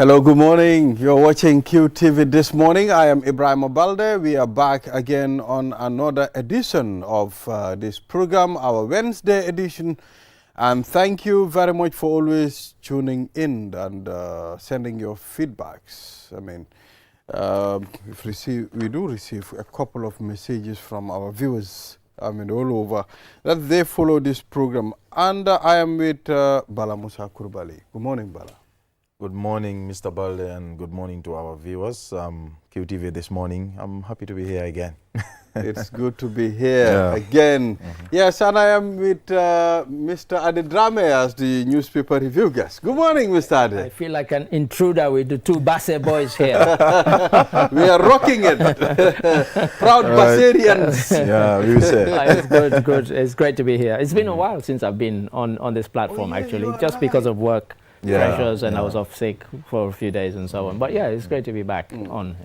Hello, good morning. You're watching QTV this morning. I am Ibrahim Obalde. We are back again on another edition of this program, our Wednesday edition. And thank you very much for always tuning in and sending your feedbacks. I mean, we do receive a couple of messages from our viewers, I mean, all over, that they follow this program. And I am with Bala Musa Kurbali. Good morning, Bala. Good morning, Mr. Balde, and good morning to our viewers. QTV this morning. I'm happy to be here again. It's good to be here again. Yes, and I am with Mr. Adedrame as the newspaper review guest. Good morning, Mr. Ade. I feel like an intruder with the two Basse boys here. We are rocking it. Proud Basserians. Yeah, we say. It's good, good. It's great to be here. It's been a while since I've been on this platform, actually, just because of work. Pressures, and I was off sick for a few days and so on. But yeah, it's great to be back on.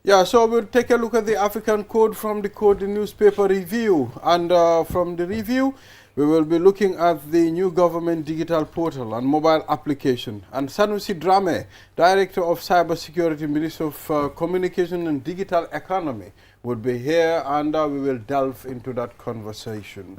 Yeah, so we'll take a look at the African Code from the Code newspaper review. And from the review, we will be looking at the new government digital portal and mobile application. And Sanusi Drame, Director of Cybersecurity, Minister of Communication and Digital Economy, would be here, and we will delve into that conversation.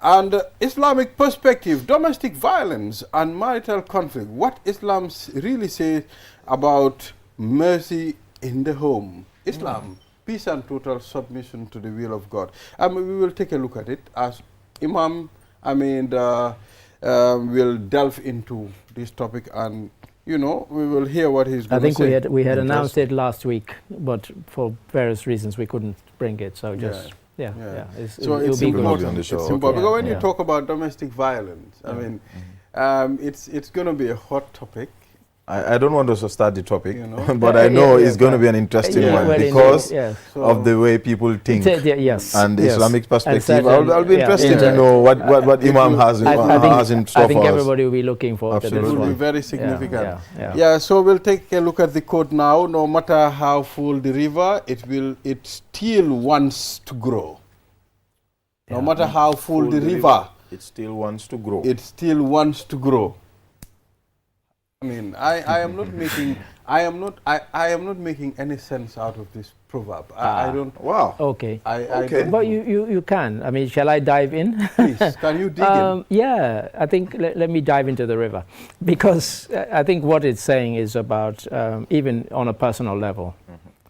And Islamic perspective, domestic violence and marital conflict. What Islam really says about mercy in the home. Islam, peace and total submission to the will of God. We will take a look at it as Imam, will delve into this topic, and we will hear what he's going to say. I think we had announced it last week, but for various reasons we couldn't bring it, so just... Yeah. So it's important on the show. It's important because when you talk about domestic violence, I mean, it's going to be a hot topic. I don't want us to start the topic, but I know it's going to be an interesting one because of the way people think and the Islamic perspective. I'll be interested to know what Imam has in store for us. I think everybody will be looking forward to this one. It will be very significant. So we'll take a look at the code now. No matter how full the river, it still wants to grow. No matter how full the river, it still wants to grow. It still wants to grow. I mean, I am not making any sense out of this proverb. I don't. Wow. Okay. Okay. But you can. I mean, shall I dive in? Please, can you dig in? Yeah, I think let me dive into the river, because I think what it's saying is about even on a personal level,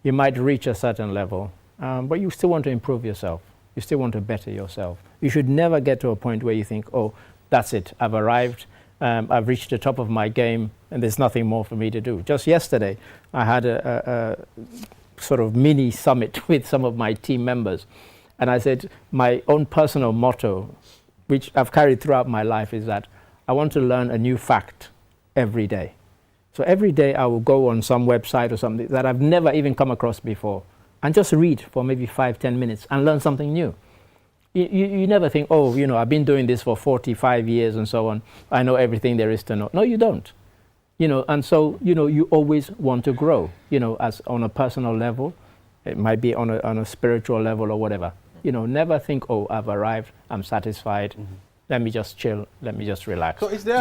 you might reach a certain level, but you still want to improve yourself. You still want to better yourself. You should never get to a point where you think, oh, that's it, I've arrived. I've reached the top of my game and there's nothing more for me to do. Just yesterday, I had a sort of mini summit with some of my team members. And I said, my own personal motto, which I've carried throughout my life, is that I want to learn a new fact every day. So every day I will go on some website or something that I've never even come across before and just read for maybe 5-10 minutes and learn something new. You never think, oh, I've been doing this for 45 years and so on. I know everything there is to know. No, you don't. And so, you always want to grow, as on a personal level. It might be on a spiritual level or whatever. Never think, oh, I've arrived, I'm satisfied. Let me just chill, let me just relax. So is there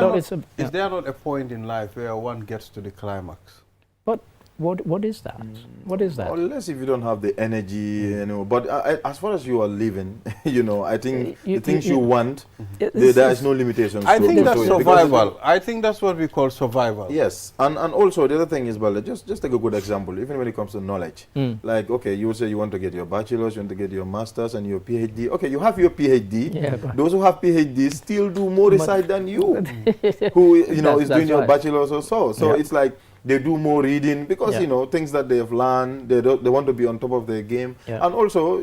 not a point in life where one gets to the climax? But what is that? What is that? Unless if you don't have the energy, But as far as you are living, I think the things you want, there is no limitations. I think that's survival. I think that's what we call survival. Yes, and also the other thing is, Bala, just take a good example. Even when it comes to knowledge, like you say you want to get your bachelor's, you want to get your master's and your PhD. Okay, you have your PhD. Those who have PhDs still do more research than you, who is doing your bachelor's or so. So it's like, they do more reading because, things that they have learned, they want to be on top of their game. And also,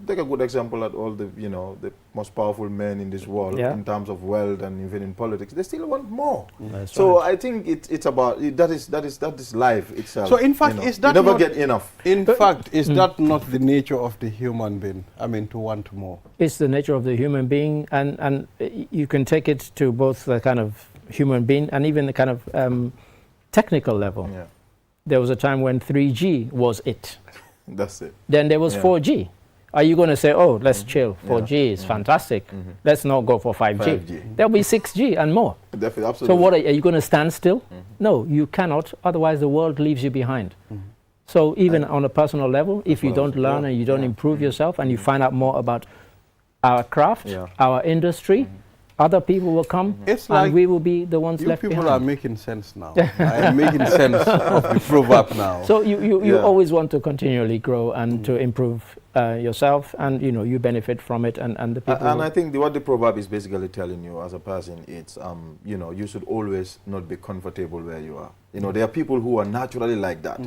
take a good example at all the, the most powerful men in this world in terms of wealth and even in politics, they still want more. So I think it's about, that is life itself. So in fact, is that you never get enough. In fact, is that not the nature of the human being? I mean, to want more. It's the nature of the human being, and you can take it to both the kind of human being and even the kind of technical level. There was a time when 3G was it. That's it. Then there was 4G. Are you going to say, oh, let's chill, 4G is fantastic, let's not go for 5G. There'll be 6G and more. Definitely, absolutely. So what are you going to stand still? No, you cannot, otherwise the world leaves you behind. So even on a personal level, if you don't learn and you don't improve yourself and you find out more about our craft, our industry, other people will come and we will be the ones left behind. You people are making sense now. I am making sense of the proverb now. So you always want to continually grow and to improve yourself, and you benefit from it, and the people. And I think what the proverb is basically telling you as a person, it's you should always not be comfortable where you are. There are people who are naturally like that.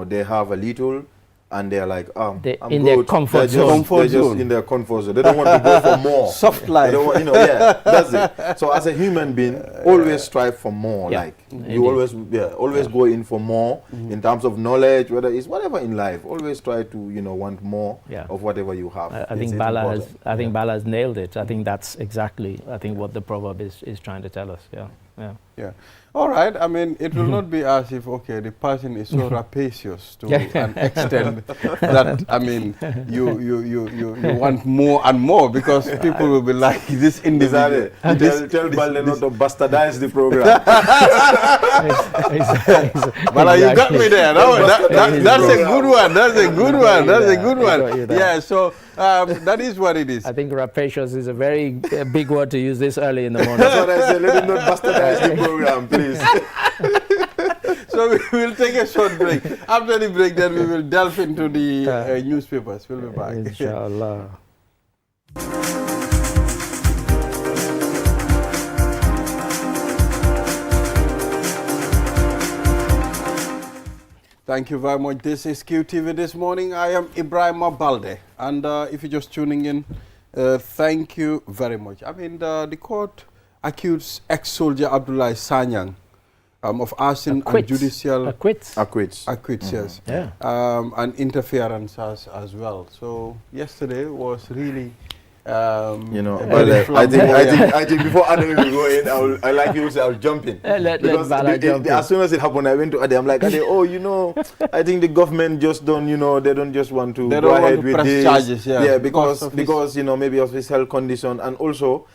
They have a little, and they're like, I'm in their comfort zone. They're just in their comfort zone. They don't want to go for more. Soft life. That's it. So as a human being, always strive for more. You always go in for more in terms of knowledge, whether it's whatever in life. Always try to want more of whatever you have. I think Bala has nailed it. I think that's exactly what the proverb is trying to tell us. Yeah. All right. I mean, it will not be as if, the person is so rapacious to an extent that, I mean, you want more and more, because people will be like, this individual. Tell Balde not to bastardize the program. But you got me there. That's a good one. That's a good one. Yeah, so that is what it is. I think rapacious is a very big word to use this early in the morning. That's what I said. Let him not bastardize the program, please. So we will take a short break. After the break, then we will delve into the newspapers. We'll be back. Inshallah. Thank you very much. This is QTV This Morning. I am Ibrahim Balde. And if you're just tuning in, thank you very much. I mean, the court accused ex-soldier Abdullah Sanyang of arson and judicial... Acquits, yes. Yeah. And interference as well. So yesterday was really... I think before Adam will go in, I like you say I'll jump in. Because as soon as it happened, I went to Ade. I'm like, Ade, I think the government just don't, they don't just want to go ahead with this. Charges, because maybe of his health condition, and also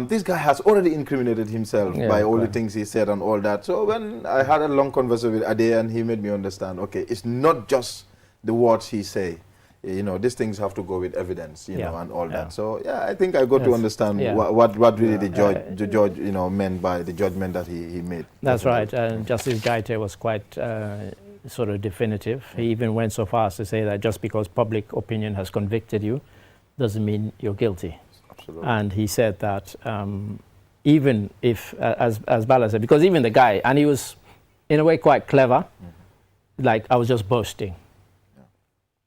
this guy has already incriminated himself by all the things he said and all that. So when I had a long conversation with Ade, and he made me understand, it's not just the words he say. These things have to go with evidence, and all that. So, I think I got to understand what really the judge, meant by the judgment that he made. That's right. Justice Gaite was quite sort of definitive. He even went so far as to say that just because public opinion has convicted you doesn't mean you're guilty. Absolutely. And he said that even if, as Bala said, because even the guy, and he was in a way quite clever, like I was just boasting.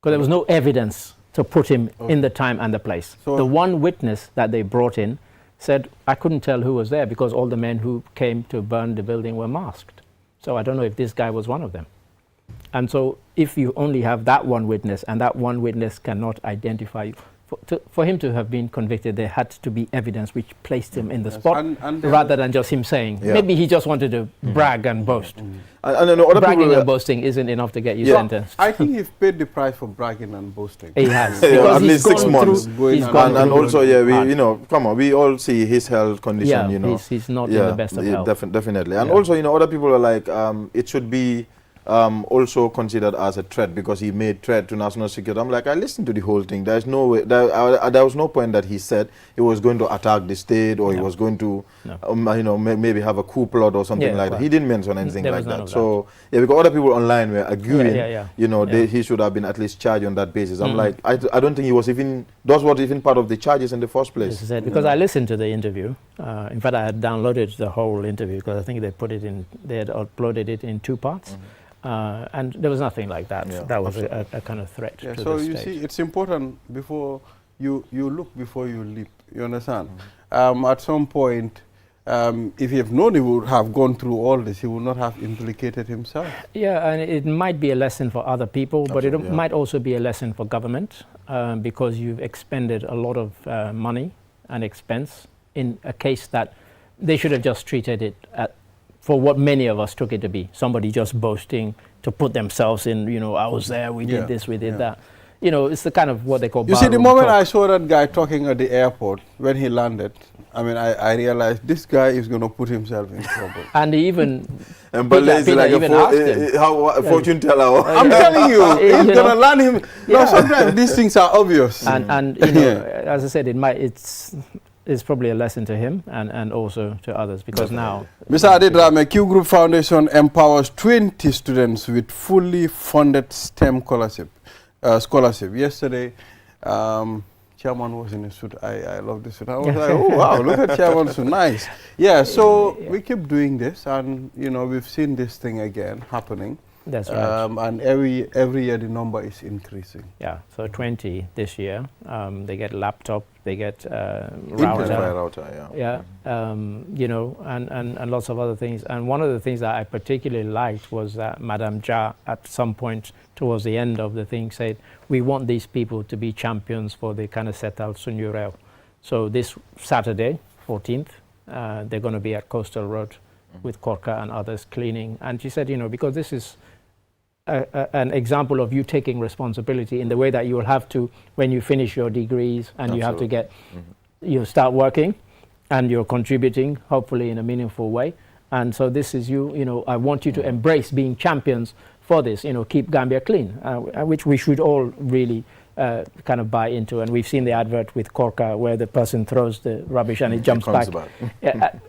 Because there was no evidence to put him in the time and the place. So the one witness that they brought in said, I couldn't tell who was there because all the men who came to burn the building were masked. So I don't know if this guy was one of them. And so if you only have that one witness, and that one witness cannot identify you, for him to have been convicted, there had to be evidence which placed him in the spot, rather than just him saying. Maybe he just wanted to brag and boast. Bragging and boasting isn't enough to get you sentenced. I think he's paid the price for bragging and boasting. He has. At least 6 months. And also, we all see his health condition, He's not in the best of health. Definitely. And also, other people are like, it should be also considered as a threat because he made threat to national security. I'm like, I listened to the whole thing. There's no way, there was no point that he said he was going to attack the state or he was going to, maybe have a coup plot or something like that. He didn't mention anything like that. So, because other people online were arguing, he should have been at least charged on that basis. I'm like, I don't think he was even, those were even part of the charges in the first place. Because I listened to the interview. In fact, I had downloaded the whole interview because I think they had uploaded it in 2 parts. And there was nothing like that. That was a kind of threat to so the you state. see, it's important before you look before you leap. You understand? At some point, if he had known he would have gone through all this, he would not have implicated himself. Yeah, and it might be a lesson for other people, but it might also be a lesson for government because you've expended a lot of money and expense in a case that they should have just treated it for what many of us took it to be, somebody just boasting to put themselves in, I was there, we did this, we did that. you know, it's the kind of what they call. You see, the barroom moment talk. I saw that guy talking at the airport when he landed, I mean, I realized this guy is going to put himself in trouble. And he even And Balle is Peter like even asked him. a fortune teller. I'm telling you, You he's know. going to land him. No, Yeah. sometimes these things are obvious. and you know, as I said, it's probably a lesson to him and also to others, because now Mr. Adedrame, Q Group Foundation empowers 20 students with fully funded STEM scholarship. Yesterday, Chairman was in a suit. I love this suit. I was like, oh wow, look at Chairman suit, nice. Yeah, so we keep doing this, and you know, we've seen this thing again happening. that's right. And every year the number is increasing. Yeah, so 20 this year. They get laptop, they get Router, router. yeah. Yeah, you know, and lots of other things. And one of the things that I particularly liked was that Madame Ja, at some point towards the end of the thing, said, we want these people to be champions for the kind of Setal Sunyurel. So this Saturday, 14th, they're going to be at Coastal Road with Korka and others cleaning. And she said, you know, because this is an example of you taking responsibility in the way that you will have to when you finish your degrees and you have to get, you start working and you're contributing, hopefully in a meaningful way. And so this is you know, I want you to embrace being champions for this, you know, keep Gambia clean, which we should all really kind of buy into. And we've seen the advert with Korka where the person throws the rubbish and it jumps back.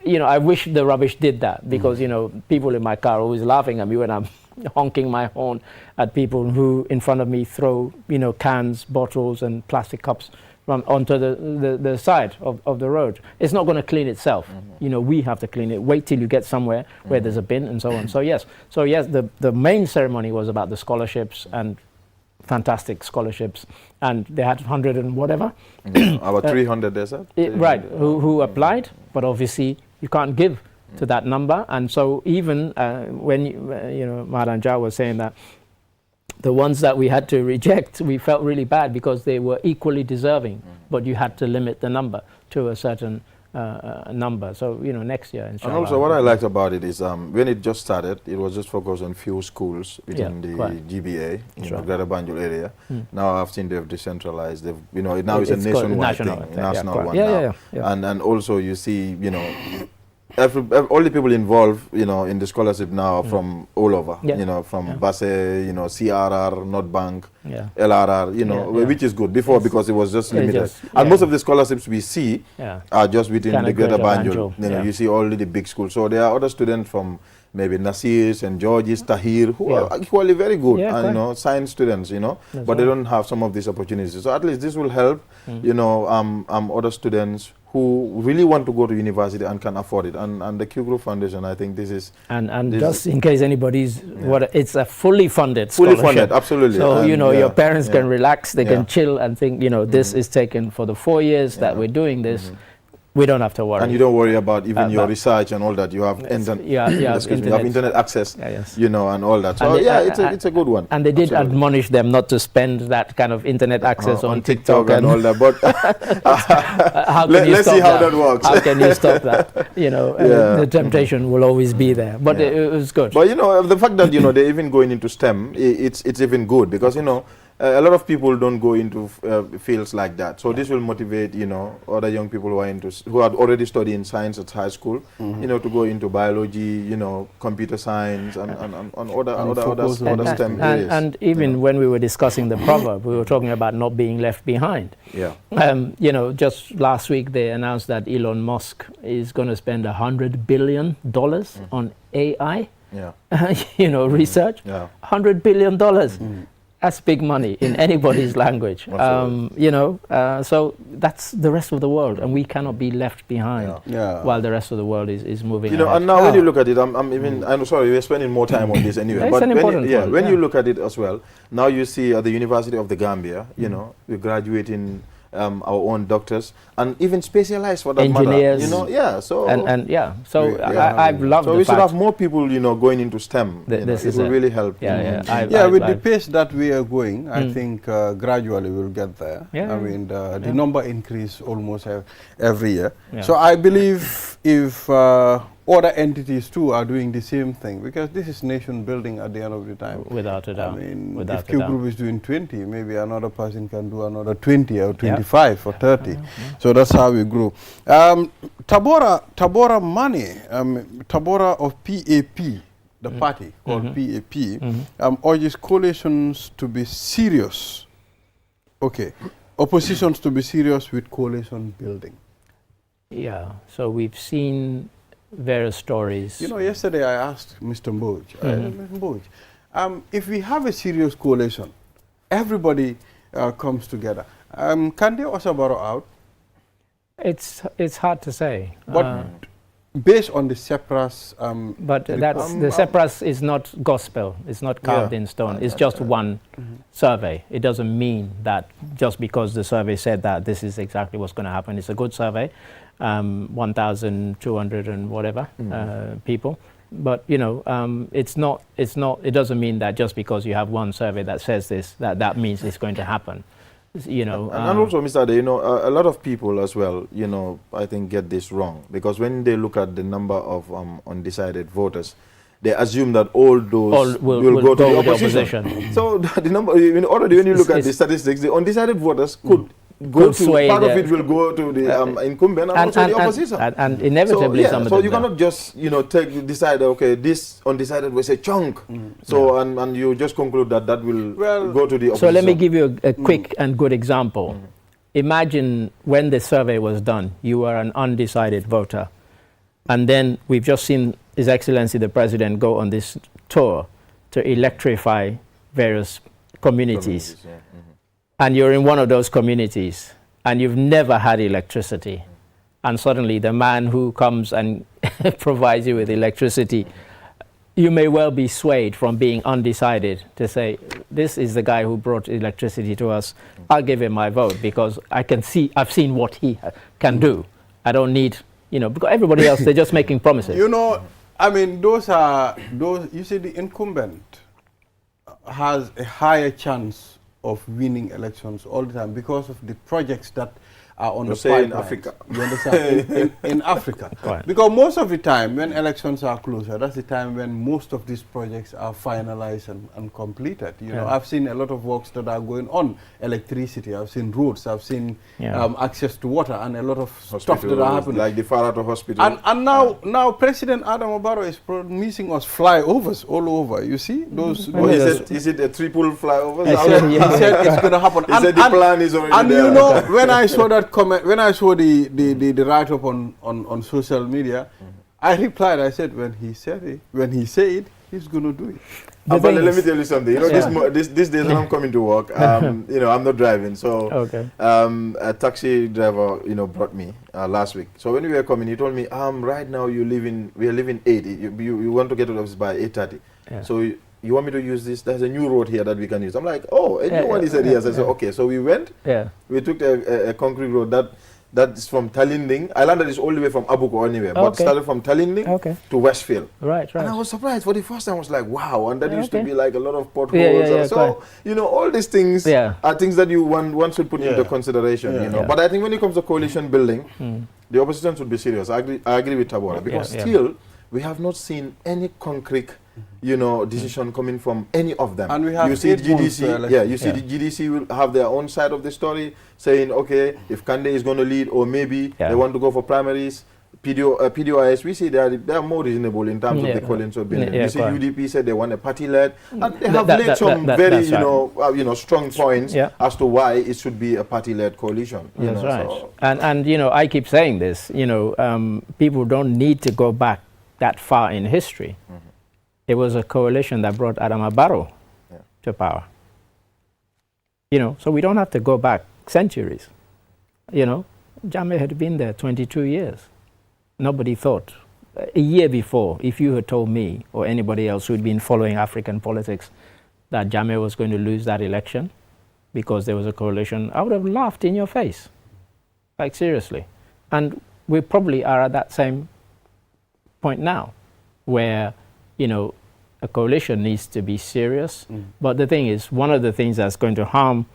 You know, I wish the rubbish did that, because, you know, people in my car are always laughing at me when I'm honking my horn at people who in front of me throw, you know, cans, bottles and plastic cups onto the side of the road. It's not going to clean itself. You know, we have to clean it. Wait till you get somewhere where there's a bin and so on. So yes, the main ceremony was about the scholarships, and fantastic scholarships, and they had 100 and whatever. About 300, there's that? Right, who applied, but obviously you can't give to that number. And so even when you know, Madam Ja was saying that the ones that we had to reject, we felt really bad because they were equally deserving, but you had to limit the number to a certain number. So, you know, next year, inshallah. And also what I liked about it is when it just started, it was just focused on few schools within the GBA, in the Greater Banjul area. Now I've seen they've decentralized. They've, you know, now it's a nationwide thing, national one now. And also you see, you know, all the people involved, you know, in the scholarship now are from all over, you know, from Basse, you know, CRR, North Bank, LRR, you know, which is good before because it was just limited. And most of the scholarships we see are just within the Greater Banjul. You know, you see all the big schools. So there are other students from maybe Nasir, St. George's, Tahir, who are equally very good, and, you know, science students, you know, but they don't have some of these opportunities. So at least this will help, you know, other students who really want to go to university and can afford it. And the Q Group Foundation, I think this is... And just in case anybody's... it's a fully funded scholarship. Fully funded, absolutely. So, you know, your parents can relax, they can chill and think, you know, this is taken for the 4 years that we're doing this. We don't have to worry. And you don't worry about even your research and all that. You have internet access, you know, and all that. So it's a good one. And they did admonish them not to spend that kind of internet access on TikTok and all that. But let's see how that works. How can you stop that? You know, the temptation will always be there. But it was good. But, you know, the fact that, you know, they're even going into STEM, it's even good because, you know, a lot of people don't go into fields like that. So this will motivate, you know, other young people who are already studying science at high school, you know, to go into biology, you know, computer science and other STEM areas. And even when we were discussing the proverb, we were talking about not being left behind. You know, just last week they announced that Elon Musk is going to spend $100 billion on AI, you know, research. $100 billion. That's big money in anybody's language, you know, so that's the rest of the world, and we cannot be left behind while the rest of the world is moving you know, ahead. And now when you look at it, I'm sorry, we're spending more time on this anyway, but when you look at it as well, now you see at the University of the Gambia, you know, we're graduating our own doctors and even specialized for that engineers, matter, you know, so I've loved so we should have more people, you know, going into STEM. It will really help. With the pace that we are going, I think gradually we'll get there. I mean, the number increase almost every year. So I believe if other entities too are doing the same thing, because this is nation building at the end of the time. Without a doubt. I mean, Without if Q Group is doing 20, maybe another person can do another 20 or 25 or 30. So that's how we grow. Tabora Money, Tabora of PAP, the party called PAP, urges coalitions to be serious. Okay. Oppositions to be serious with coalition building. Yeah, so we've seen various stories. You know, yesterday I asked Mr. Mboj, Mr. Mboj, if we have a serious coalition, everybody comes together, can they also borrow out? It's hard to say. But based on the SEPRA's... but the SEPRA's is not gospel. It's not carved in stone. It's just one survey. It doesn't mean that just because the survey said that this is exactly what's going to happen. It's a good survey, 1,200 and whatever people. But you know, it doesn't mean that just because you have one survey that says this, that means it's going to happen. You know, and also, Mr. Ade, you know, a lot of people as well, you know, I think get this wrong, because when they look at the number of undecided voters, they assume that all those will go to the opposition. So the number, already when you look at the statistics, the undecided voters could go to, part of it will go to the incumbent and also the opposition. And inevitably so, some of so them. you cannot just, you know, decide, okay, this undecided was a chunk. So, and you just conclude that that will go to the opposition. So let me give you a quick and good example. Imagine when the survey was done, you were an undecided voter. And then we've just seen His Excellency the President go on this tour to electrify various communities. And you're in one of those communities and you've never had electricity. And suddenly the man who comes and provides you with electricity, you may well be swayed from being undecided to say, this is the guy who brought electricity to us. I'll give him my vote because I've seen what he can do. I don't need, you know, because everybody else, they're just making promises. You know, I mean, you see, the incumbent has a higher chance of winning elections all the time because of the projects that are on the pipeline. In Africa. You understand? in Africa. Right. Because most of the time when elections are closer, that's the time when most of these projects are finalized and completed. You know, I've seen a lot of works that are going on. Electricity, I've seen roads, I've seen access to water, and a lot of stuff that are happening. Like the Farata Hospital. And now President Adama Barrow is promising us flyovers all over. You see? Those, is it a triple flyovers? He said it's going to happen. He said the plan is already and there. You know, when I saw that comment, when I saw the write-up on social media, I replied, I said, when he said it, he's going to do it. But let me tell you something. You know, this days when I'm coming to work, you know, I'm not driving. So a taxi driver, you know, brought me last week. So when we were coming, he told me, right now we are leaving 8. You want to get to the office by 8:30. Yeah. So you want me to use this? There's a new road here that we can use. I'm like, oh, a new one. He said yes. I said, okay. So we went. Yeah. We took a concrete road that's from Talinding. I landed this all the way from Abuko anyway, but started from Talinding to Westfield. Right. And I was surprised. For the first time, I was like, wow. And that used to be like a lot of potholes. So, you know, all these things are things that one should put into consideration, you know. But I think when it comes to coalition building, the opposition should be serious. I agree with Tabora, because still, we have not seen any concrete, you know, decision coming from any of them. And we have the GDC will have their own side of the story, saying, okay, if Kande is going to lead, or maybe they want to go for primaries. PDOIS, we see they are more reasonable in terms of the coalition building. You see, UDP said they want a party-led, and they have laid some very, you know, strong points as to why it should be a party-led coalition. That's right. So and you know, I keep saying this. You know, people don't need to go back that far in history. It was a coalition that brought Adama Barrow to power. You know, so we don't have to go back centuries. You know, Jammeh had been there 22 years. Nobody thought. A year before, if you had told me or anybody else who'd been following African politics that Jammeh was going to lose that election because there was a coalition, I would have laughed in your face. Like, seriously. And we probably are at that same point now, where, you know, a coalition needs to be serious. But the thing is, one of the things that's going to harm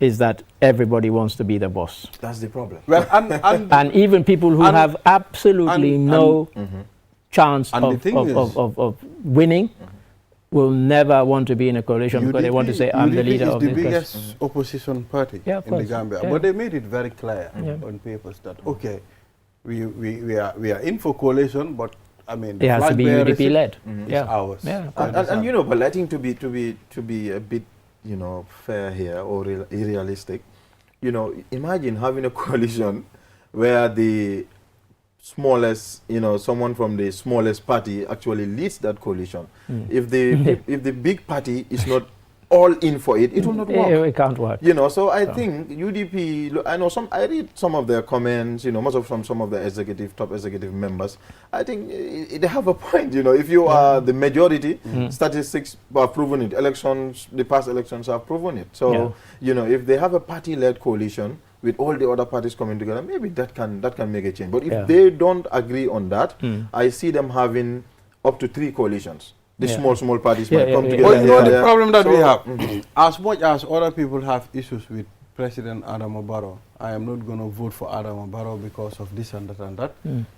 is that everybody wants to be the boss. That's the problem. Well, and even people who have absolutely no chance And of winning will never want to be in a coalition because they want to say, I'm the leader of this. UDP is the biggest opposition party in the Gambia. Yeah. But they made it very clear on papers that, okay, we are in for coalition, but I mean, it has to be UDP led. Is ours. Yeah. And you know, but I think to be a bit, you know, fair here or realistic, you know, imagine having a coalition where the smallest, you know, someone from the smallest party actually leads that coalition. If the big party is not all in for it, it will not work. It can't work. You know, so I think UDP, I know I read some of their comments, you know, from some of the top executive members. I think they have a point, you know, if you are the majority, statistics have proven it, the past elections have proven it. So, you know, if they have a party-led coalition with all the other parties coming together, maybe that can make a change. But if they don't agree on that, I see them having up to 3 coalitions. The small parties might come together. But you know the problem that we have, as much as other people have issues with President Adama Barrow, I am not going to vote for Adama Barrow because of this and that and that.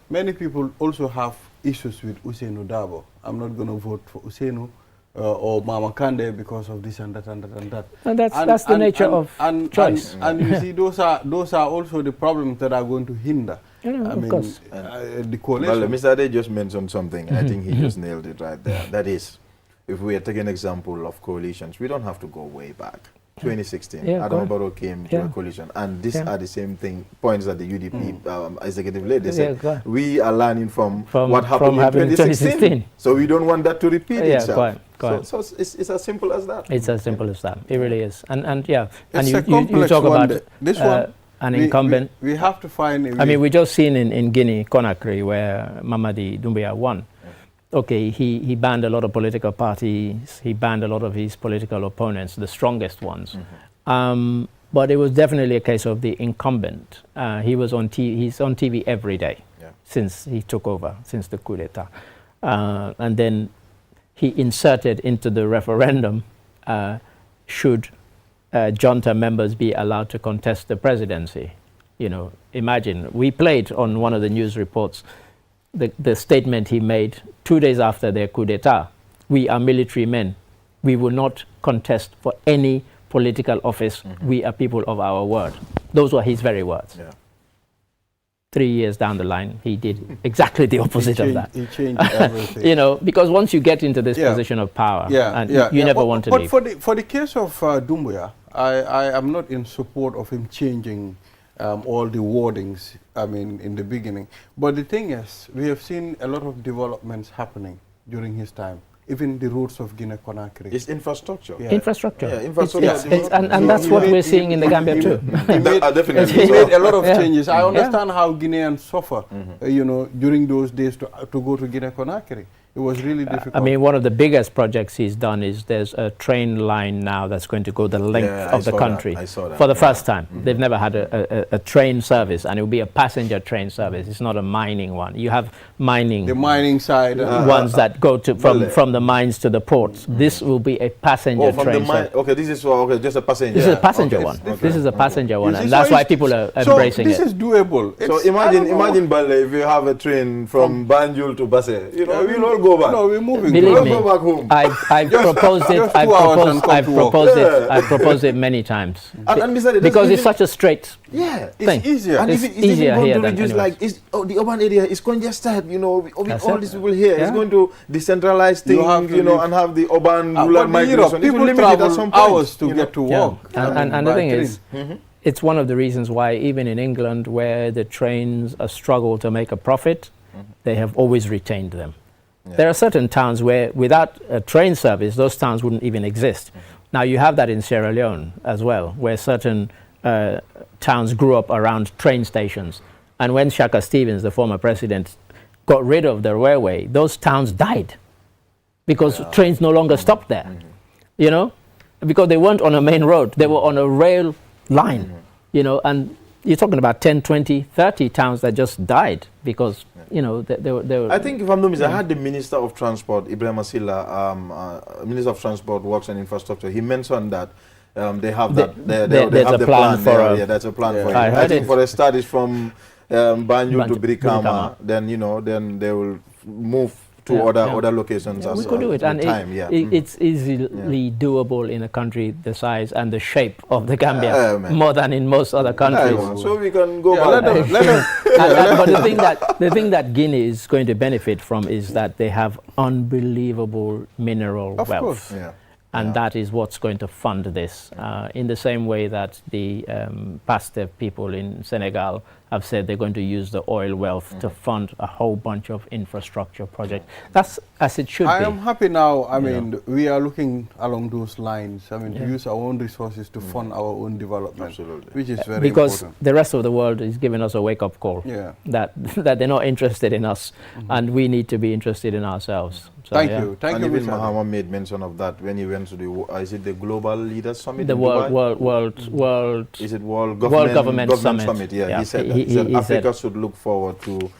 Many people also have issues with Usainu Dabo. I'm not going to vote for Usainu or Mama Kande because of this and that and that and that. And that's the nature of choice. And you see, those are also the problems that are going to hinder. Of course. The coalition. Well, Mr. Ade just mentioned something. I think he just nailed it right there. That is, if we are taking an example of coalitions, we don't have to go way back. 2016, Adama Barrow came to a coalition, and these are the same points that the UDP executive led. They said, we are learning from what happened in 2016, so we don't want that to repeat itself. So it's as simple as that. It's as simple as that. It really is. And you one talk about this one. An incumbent. We have to find. I mean, we just seen in Guinea, Conakry, where Mamadi Doumbouya won. Okay, he banned a lot of political parties. He banned a lot of his political opponents, the strongest ones. But it was definitely a case of the incumbent. He was on he's on TV every day since he took over, since the coup d'etat. And then he inserted into the referendum, should junta members be allowed to contest the presidency? You know, imagine, we played on one of the news reports the statement he made 2 days after their coup d'etat. We are military men. We will not contest for any political office. We are people of our word. Those were his very words. 3 years down the line, he did exactly the opposite of that. He changed everything. You know, because once you get into this position of power, you never want to leave. But for the case of Doumbouya, I am not in support of him changing all the wordings, I mean, in the beginning. But the thing is, we have seen a lot of developments happening during his time. Even the roads of Guinea-Conakry. It's infrastructure. Infrastructure. Infrastructure. And that's what we're seeing in the Gambia too. He made a lot of changes. I understand how Guineans suffer, you know, during those days to go to Guinea-Conakry. It was really difficult. I mean, one of the biggest projects he's done is there's a train line now that's going to go the length of the country. I saw that. For the first time. They've never had a train service, and it will be a passenger train service. It's not a mining one. You have mining. The mining side. Ones that go to from the mines to the ports. This will be a passenger train service. Okay, this is just a passenger. This is a passenger one. This is a passenger one, and that's why people are embracing it. So this is doable. So imagine, Bale, if you have a train from Banjul to Basse, you know, we'll all go back. No, we're moving. Believe me, go back home. I've proposed it. I've proposed it many times. And because it's such a straight thing. It's easier. And it's it's easier even here going to than reduce, the urban area is congested, you know, with all these people here. Yeah. It's going to decentralize things, you know, and have the urban rural migration. People travel hours to get to work. And the thing is, it's one of the reasons why even in England, where the trains struggle to make a profit, they have always retained them. There are certain towns where without a train service, those towns wouldn't even exist. Now you have that in Sierra Leone as well, where certain towns grew up around train stations. And when Shaka Stevens, the former president, got rid of the railway, those towns died because trains no longer stopped there, you know, because they weren't on a main road, they were on a rail line, you know, and you're talking about 10, 20, 30 towns that just died because, you know, they were... I think, if I'm not mistaken, I had the Minister of Transport, Ibrahim Asila, Minister of Transport, Works and Infrastructure. He mentioned that they have they have the plan for it. That's a plan for it. I think for a start is from Banjul to Brikama, then, you know, then they will move to other locations. We could do it, and time. It's easily doable in a country the size and the shape of the Gambia, more than in most other countries. So we can go back. But the thing that Guinea is going to benefit from is that they have unbelievable mineral wealth. Course. And that is what's going to fund this, in the same way that the Pastef people in Senegal have said they're going to use the oil wealth to fund a whole bunch of infrastructure projects. That's as it should be. I am happy now. I mean, we are looking along those lines. I mean, to use our own resources to fund our own development, which is very because important. the rest of the world is giving us a wake-up call that they're not interested in us, and we need to be interested in ourselves. So, thank you. And even Mahama made mention of that when he went to the, is it the Global Leaders Summit? The World Is it World Government Summit? Yeah, he said that. He said Africa should look forward to,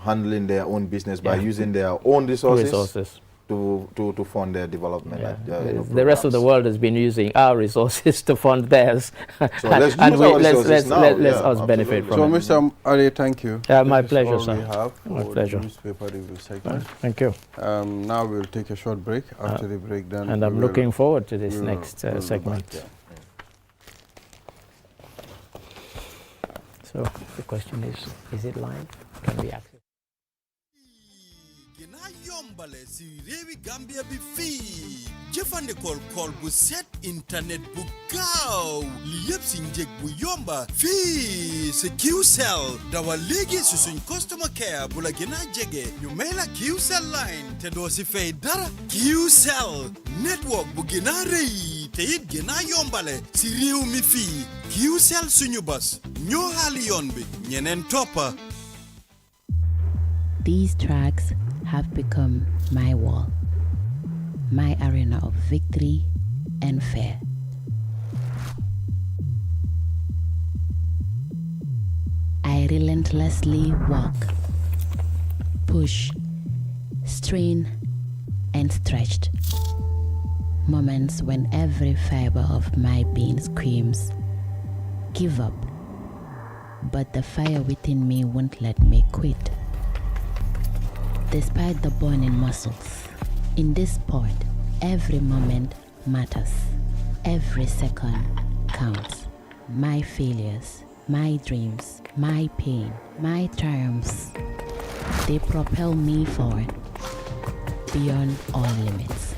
handling their own business by using their own resources. To fund their development. The rest of the world has been using our resources to fund theirs. So let's use our resources now. Let us benefit from it. So, Mr. Ali, thank you. My pleasure, sir. We have my pleasure. Newspaper review segment. Thank you. Now we'll take a short break. After the break, then. And I'm looking forward to this next segment. So the question is it live? Can we access? yombale si réewi Gambia bi fii jëfandikool kool bu set internet bu gaaw li yëpp si njëg bu yomba fii si QCell dawal léegi si suñ customer care bu la gën a jege ñu may la QCell line te doo si fay dara QCell network bu gën a rëy te it gën a yombale si réew mi fii QCell suñu bas ñoo xaali yoon bi ñeneen toppa. These tracks have become my wall, my arena of victory and fear. I relentlessly walk, push, strain, and stretched. Moments when every fiber of my being screams, give up. But the fire within me won't let me quit. Despite the burning muscles, in this sport, every moment matters. Every second counts. My failures, my dreams, my pain, my triumphs, they propel me forward beyond all limits.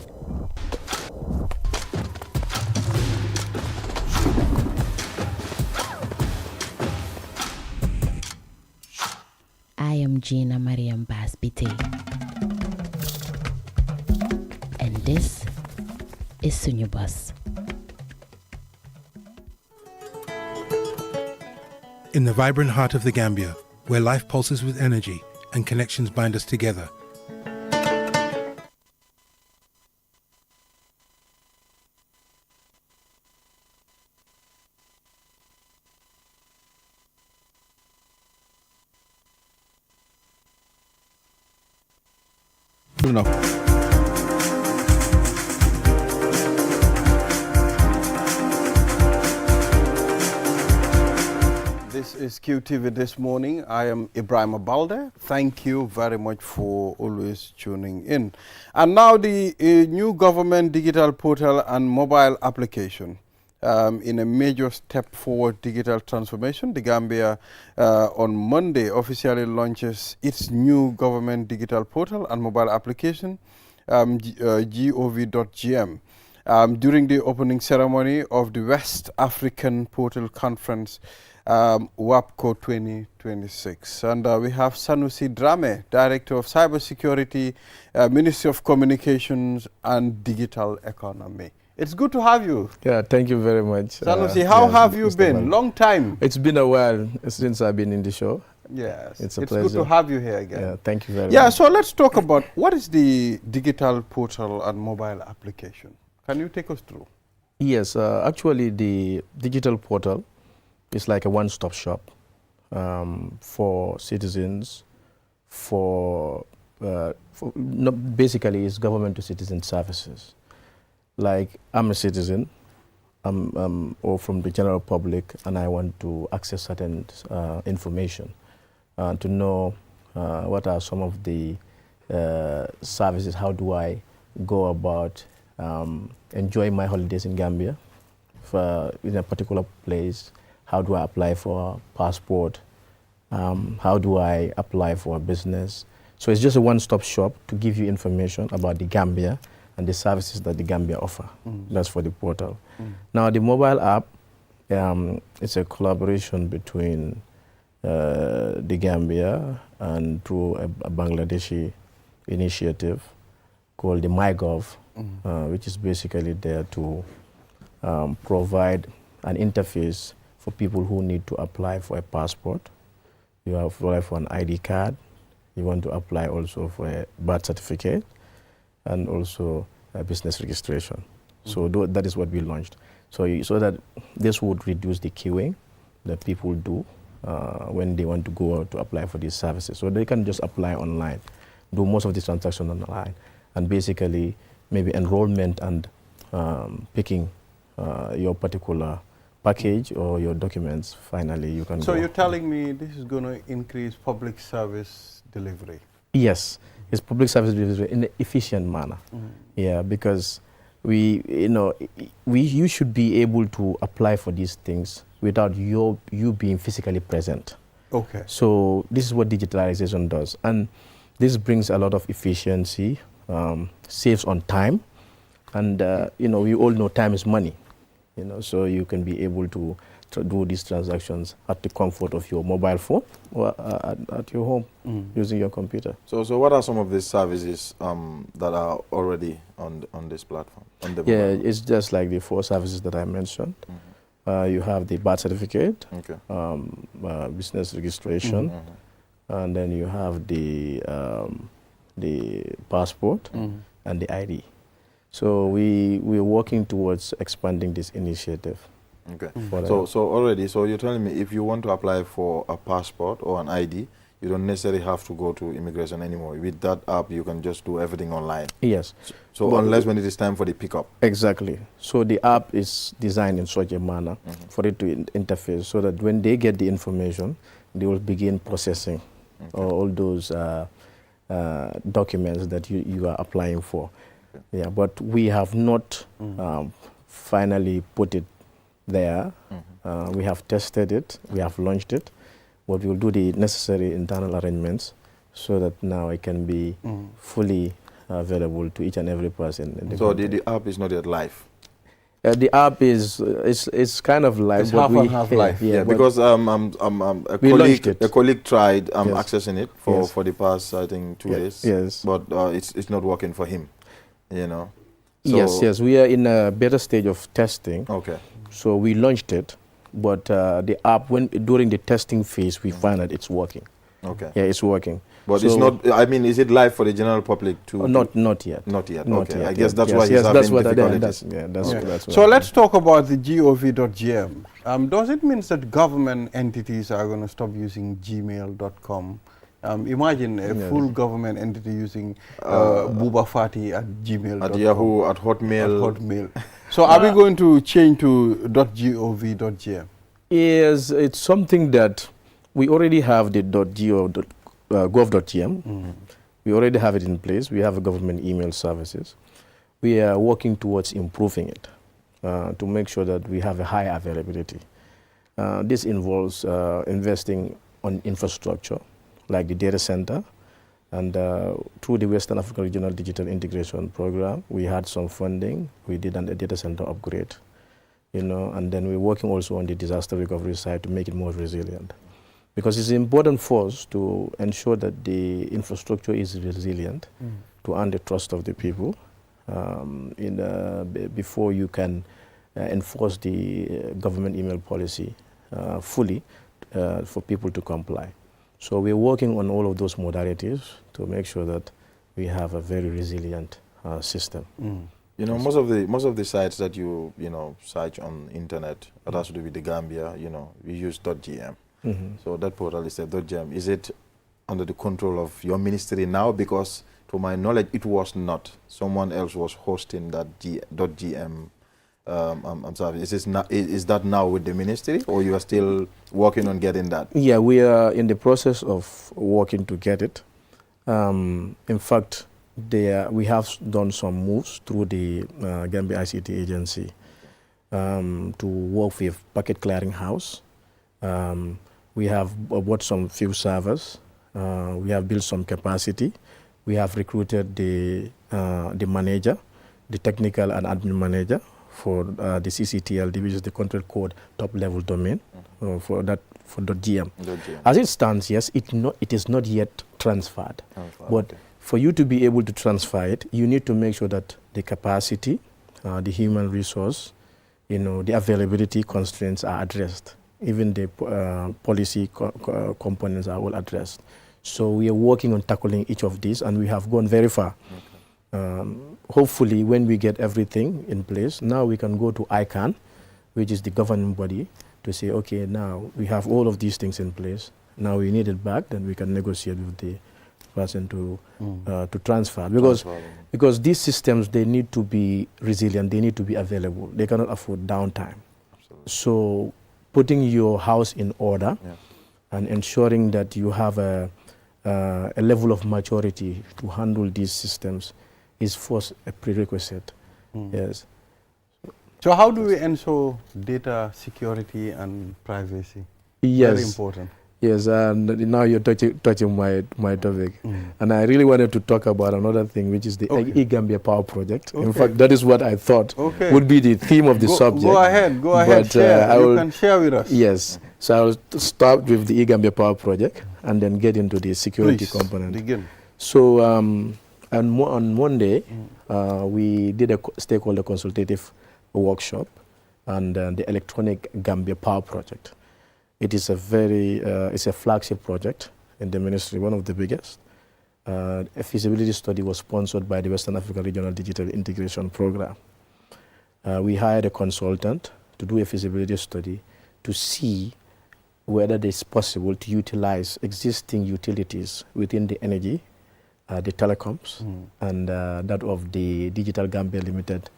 I am Gina Mariam Basbite, and this is Sunyubus. In the vibrant heart of the Gambia, where life pulses with energy and connections bind us together, enough. This is QTV This Morning. I am Ibrahim Abalde. Thank you very much for always tuning in. And now the new government digital portal and mobile application. In a major step forward digital transformation, the Gambia on Monday officially launches its new government digital portal and mobile application, gov.gm, during the opening ceremony of the West African Portal Conference, WAPCO 2026. And we have Sanusi Drame, Director of Cybersecurity, Ministry of Communications and Digital Economy. It's good to have you. Yeah, thank you very much. Sanusi, how have you been? Long time. It's been a while since I've been in the show. Yes, it's a pleasure. pleasure. It's good to have you here again. Yeah, thank you very much. Yeah, so let's talk about what is the digital portal and mobile application. Can you take us through? Yes, actually the digital portal is like a one-stop shop for citizens, basically it's government to citizen services. Like I'm a citizen, or from the general public, and I want to access certain information to know what are some of the services, how do I go about enjoying my holidays in Gambia in a particular place, how do I apply for a passport, how do I apply for a business. So it's just a one-stop shop to give you information about the Gambia and the services that the Gambia offer. That's for the portal. Now the mobile app, it's a collaboration between the Gambia and through a Bangladeshi initiative called the MyGov, which is basically there to provide an interface for people who need to apply for a passport. You have to apply for an ID card. You want to apply also for a birth certificate and also a business registration. So that is what we launched. So that this would reduce the queuing that people do when they want to go out to apply for these services. So they can just apply online, do most of the transactions online, and basically maybe enrollment and picking your particular package or your documents, finally you can So go. you're telling me this is going to increase public service delivery? Yes, it's public service delivery in an efficient manner. Yeah, because you should be able to apply for these things without you being physically present. Okay. So this is what digitalization does, and this brings a lot of efficiency, saves on time, and we all know time is money. So you can be able to do these transactions at the comfort of your mobile phone or at your home using your computer. So what are some of these services that are already on this platform? It's just like the 4 services that I mentioned. You have the birth certificate, business registration, and then you have the passport and the ID. So we're working towards expanding this initiative. Okay. So you're telling me if you want to apply for a passport or an ID, you don't necessarily have to go to immigration anymore. With that app, you can just do everything online. Yes. So unless when it is time for the pickup. Exactly. So the app is designed in such a manner for it to interface so that when they get the information, they will begin processing all those documents that you are applying for. Yeah, but we have not finally put it there. We have tested it, we have launched it, but we will do the necessary internal arrangements so that now it can be fully available to each and every person in the country. The app is not yet live? The app is it's kind of live. It's half and half live. Yeah, because a colleague tried accessing it for the past, I think, 2 days. Yes. But it's not working for him, So yes, we are in a better stage of testing. Okay. So we launched it, but the app, during the testing phase, we find that it's working. Okay. Yeah, it's working. But it's not, is it live for the general public too? Not yet. Not yet, not okay. Yet, I guess that's why he's having difficulties. That's so let's talk about the gov.gm. Does it mean that government entities are going to stop using gmail.com? Imagine a full government entity using Buba Fati at gmail.com. At Yahoo, at Hotmail. So are we going to change to .gov.gm? Yes, it's something that we already have the .gov.gm. We already have it in place. We have a government email services. We are working towards improving it to make sure that we have a high availability. This involves investing on infrastructure, like the data center, and through the Western African Regional Digital Integration Program, we had some funding. We did a data center upgrade, and then we're working also on the disaster recovery side to make it more resilient. Because it's important for us to ensure that the infrastructure is resilient to earn the trust of the people before you can enforce the government email policy fully for people to comply. So we're working on all of those modalities to make sure that we have a very resilient system. Most of the sites that you search on internet that has to do with the Gambia, we use .gm. So that portal is a .gm. Is it under the control of your ministry now? Because to my knowledge, it was not. Someone else was hosting that .gm service. Is that now with the ministry, or you are still working on getting that? Yeah, we are in the process of working to get it. In fact, we have done some moves through the Gambia ICT agency to work with Packet Clearing House. We have bought some few servers. We have built some capacity. We have recruited the manager, the technical and admin manager for the CCTLD, which is the control code top level domain for .gm. As it stands, yes, it is not yet transferred. But for you to be able to transfer it, you need to make sure that the capacity, the human resource, the availability constraints are addressed. Even the policy components are all addressed. So we are working on tackling each of these, and we have gone very far. Hopefully, when we get everything in place, now we can go to ICANN, which is the governing body, to say, okay, now we have all of these things in place. Now we need it back, then we can negotiate with the person to transfer. Because these systems, they need to be resilient, they need to be available. They cannot afford downtime. Absolutely. So putting your house in order and ensuring that you have a level of maturity to handle these systems is first a prerequisite. Yes. So how do we ensure data security and privacy? Yes. Very important. Yes, and now you're touching my topic. And I really wanted to talk about another thing, which is the eGambia Power Project. In fact, that is what I thought would be the theme of the subject. Go ahead, share. You can share with us. Yes, so I'll start with the eGambia Power Project and then get into the security component. Begin. So on Monday, we did a stakeholder consultative workshop and the Electronic Gambia Power Project. It is it's a flagship project in the ministry, one of the biggest. A feasibility study was sponsored by the Western Africa Regional Digital Integration Program. We hired a consultant to do a feasibility study to see whether it is possible to utilize existing utilities within the energy, the telecoms, and that of the Digital Gambia Limited,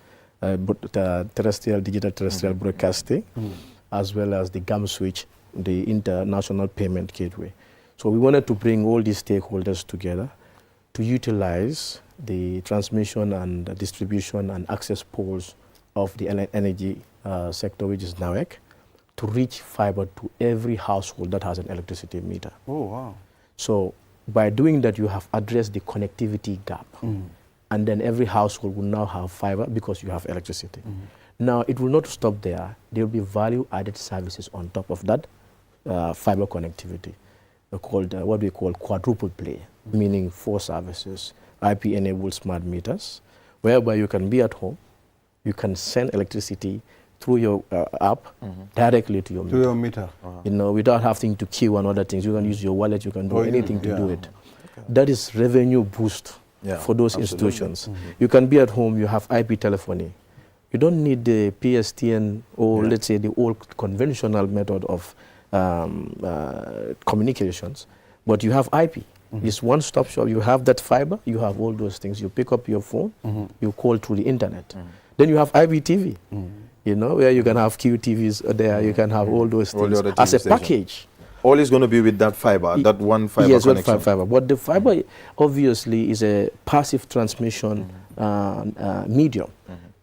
digital terrestrial broadcasting, as well as the GAM switch, the International Payment Gateway. So we wanted to bring all these stakeholders together to utilize the transmission and distribution and access poles of the energy sector, which is NAWEC, to reach fiber to every household that has an electricity meter. Oh, wow. So by doing that, you have addressed the connectivity gap. And then every household will now have fiber because you have electricity. Now, it will not stop there. There will be value-added services on top of that fiber connectivity, called what we call quadruple play, meaning 4 services, IP-enabled smart meters, whereby you can be at home, you can send electricity through your app directly to your meter. To your meter. Without having to queue and other things. You can use your wallet, you can do anything to do it. That is revenue boost for those institutions. You can be at home, you have IP telephony. You don't need the PSTN or let's say the old conventional method of communications, but you have IP. It's one-stop shop. You have that fiber, you have all those things. You pick up your phone, you call through the internet. Then you have IPTV, where you can have QTVs there, you can have all those things as a package. All is going to be with that fiber, that one fiber connection. Yes, one fiber. But the fiber obviously is a passive transmission medium.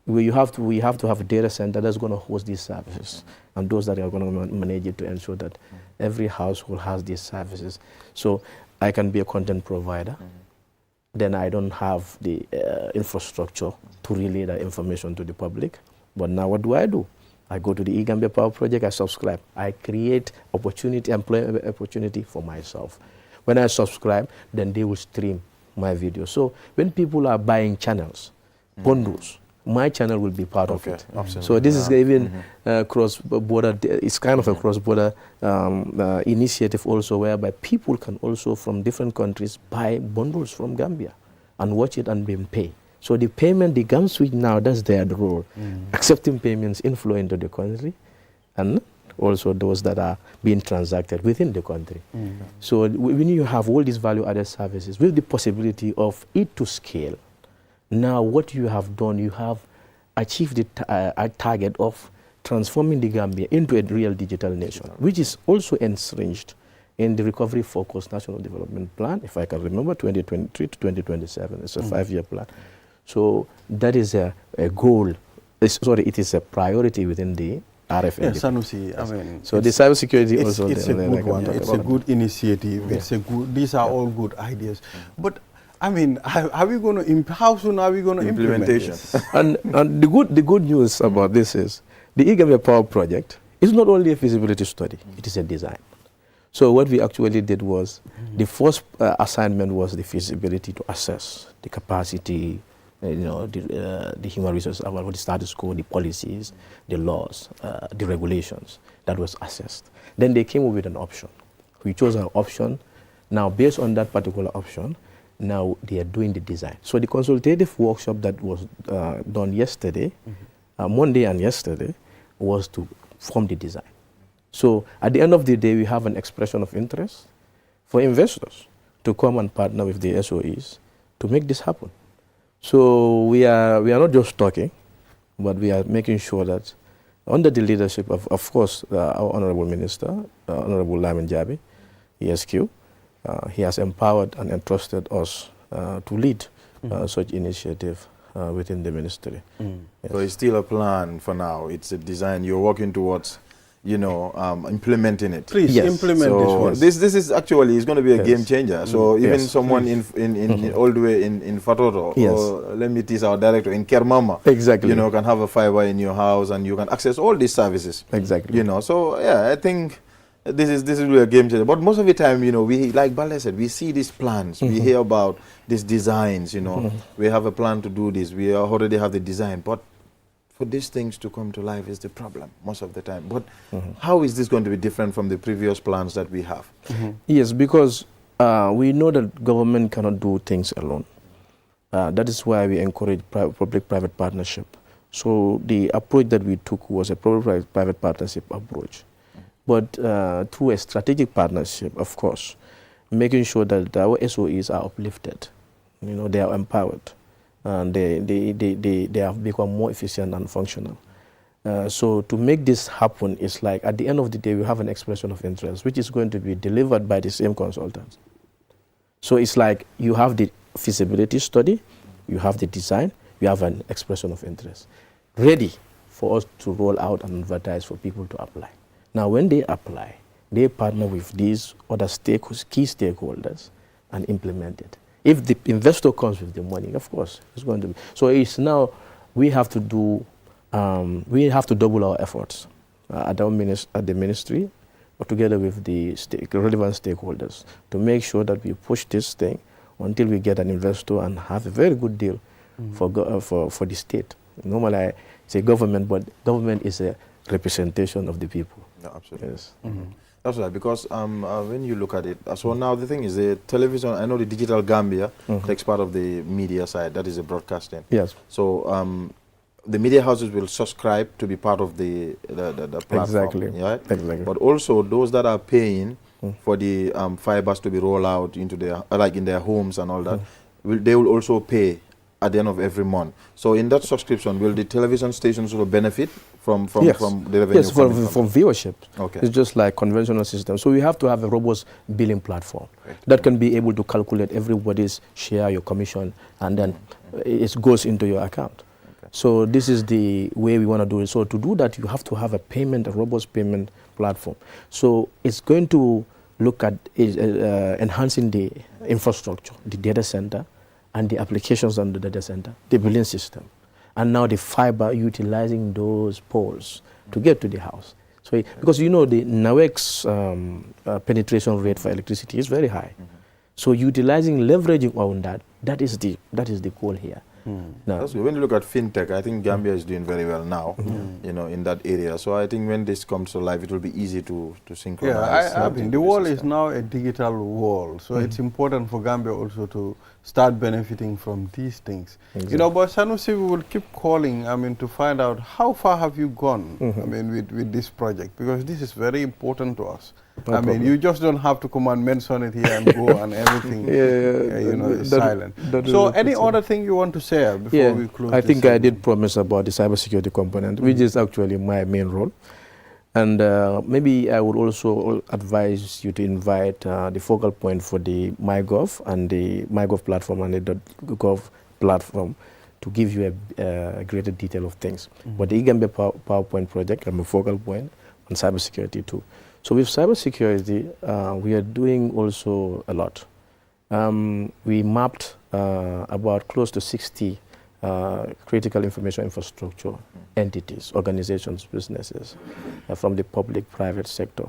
Where we have to have a data center that's going to host these services, and those that are going to manage it to ensure that every household has these services. So I can be a content provider, then I don't have the infrastructure to relay that information to the public. But now what do? I go to the eGambia Power Project, I subscribe. I create employment opportunity for myself. When I subscribe, then they will stream my video. So when people are buying channels, bundles, my channel will be part of it. Absolutely. So this is even cross-border, it's kind of a cross-border initiative also, whereby people can also from different countries buy bundles from Gambia and watch it and then pay. So the payment, the GAM switch now, that's their role. Accepting payments inflow into the country and also those that are being transacted within the country. So when you have all these value-added services with the possibility of it to scale, now what you have done, you have achieve the target of transforming the Gambia into a real digital nation, which is also entrenched in the Recovery Focused National Development Plan, if I can remember, 2023 to 2027. It's a 5-year plan. So that is a goal. It is a priority within the RFN. Yes, Sanusi, I mean, so the cybersecurity also. It's a good one. It's a good initiative. Yeah. It's a good. These are all good ideas. But I mean, how soon are we going to implement this? and the good news about this is the eGambia Power Project is not only a feasibility study; it is a design. So what we actually did was the first assignment was the feasibility to assess the capacity, the human resources, the status quo, the policies, the laws, the regulations. That was assessed. Then they came up with an option. We chose an option. Now, based on that particular option, now they are doing the design. So the consultative workshop that was done yesterday, Monday and yesterday, was to form the design. So at the end of the day, we have an expression of interest for investors to come and partner with the SOEs to make this happen. So we are not just talking, but we are making sure that under the leadership of course, our Honorable Minister, Honorable Lamin Jabi, ESQ, he has empowered and entrusted us to lead such initiative within the ministry. Yes. So it's still a plan for now. It's a design. You're working towards, implementing it. Please implement this one. This is actually is going to be a game changer. So even someone in all the way in Fatoto, or let me tease our director in Kermama, exactly, can have a fiber in your house and you can access all these services. Exactly. So yeah, I think this is really a game changer. But most of the time, we, like Balde said, we see these plans, we hear about these designs. We have a plan to do this. We already have the design, but for these things to come to life is the problem most of the time. But how is this going to be different from the previous plans that we have? Yes, because we know that government cannot do things alone. That is why we encourage public-private partnership. So the approach that we took was a public-private partnership approach. But through a strategic partnership, of course, making sure that our SOEs are uplifted, they are empowered, and they have become more efficient and functional. So to make this happen is like, at the end of the day, we have an expression of interest, which is going to be delivered by the same consultants. So it's like you have the feasibility study, you have the design, you have an expression of interest, ready for us to roll out and advertise for people to apply. Now, when they apply, they partner with these other key stakeholders and implement it. If the investor comes with the money, of course, it's going to be. So it's now, we have to double our efforts at the ministry, or together with the relevant stakeholders, to make sure that we push this thing until we get an investor and have a very good deal for the state. Normally, I say government, but government is a representation of the people. Yeah, absolutely. Yes. That's right, because when you look at it, so now the thing is the television, I know the Digital Gambia takes part of the media side, that is the broadcasting. Yes. So the media houses will subscribe to be part of the platform. Exactly. Right? Exactly. But also those that are paying for the fibers to be rolled out into their, like in their homes and all that, they will also pay at the end of every month. So in that subscription, will the television stations also benefit from the revenue? Yes, from viewership. Okay. It's just like conventional system. So we have to have a robust billing platform that can be able to calculate everybody's share, your commission, and then it goes into your account. Okay. So this is the way we want to do it. So to do that, you have to have a robust payment platform. So it's going to look at enhancing the infrastructure, the data center, and the applications on the data center, the billing system, and now the fiber utilizing those poles to get to the house. So, because the NAWEC's penetration rate for electricity is very high. So leveraging on that is the goal here. Now, when you look at fintech, I think Gambia is doing very well now, in that area. So I think when this comes to life, it will be easy to synchronize. Yeah, I mean, the world is now a digital world, so it's important for Gambia also to start benefiting from these things. Exactly. But Sanusi, we will keep calling, to find out how far have you gone, with this project, because this is very important to us. I mean, you just don't have to come and mention it here and go and everything, is silent. So any other thing you want to share before we close? I think I did promise about the cybersecurity component, which is actually my main role. And maybe I would also advise you to invite the focal point for the MyGov and the MyGov platform and the .gov platform to give you a greater detail of things. But the eGambia PowerPoint project, I'm a focal point on cybersecurity too. So with cybersecurity, we are doing also a lot. We mapped about close to 60 critical information infrastructure entities, organizations, businesses from the public, private sector.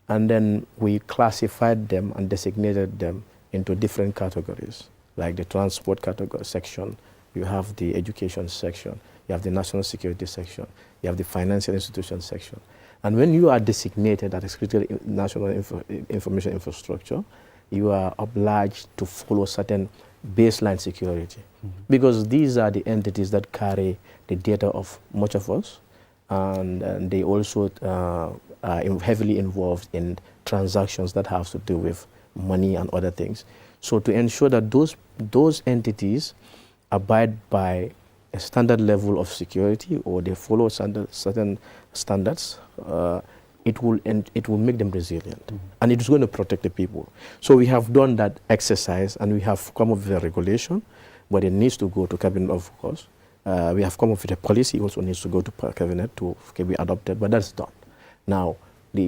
And then we classified them and designated them into different categories, like the transport category section, you have the education section, you have the national security section, you have the financial institution section. And when you are designated as critical national information infrastructure, you are obliged to follow certain baseline security, because these are the entities that carry the data of much of us, and they also are heavily involved in transactions that have to do with money and other things. So to ensure that those entities abide by a standard level of security, or they follow certain standards, it will make them resilient, and it is going to protect the people. So we have done that exercise, and we have come up with a regulation, but it needs to go to cabinet, of course. We have come up with a policy, also needs to go to cabinet to be adopted, but that's done. Now,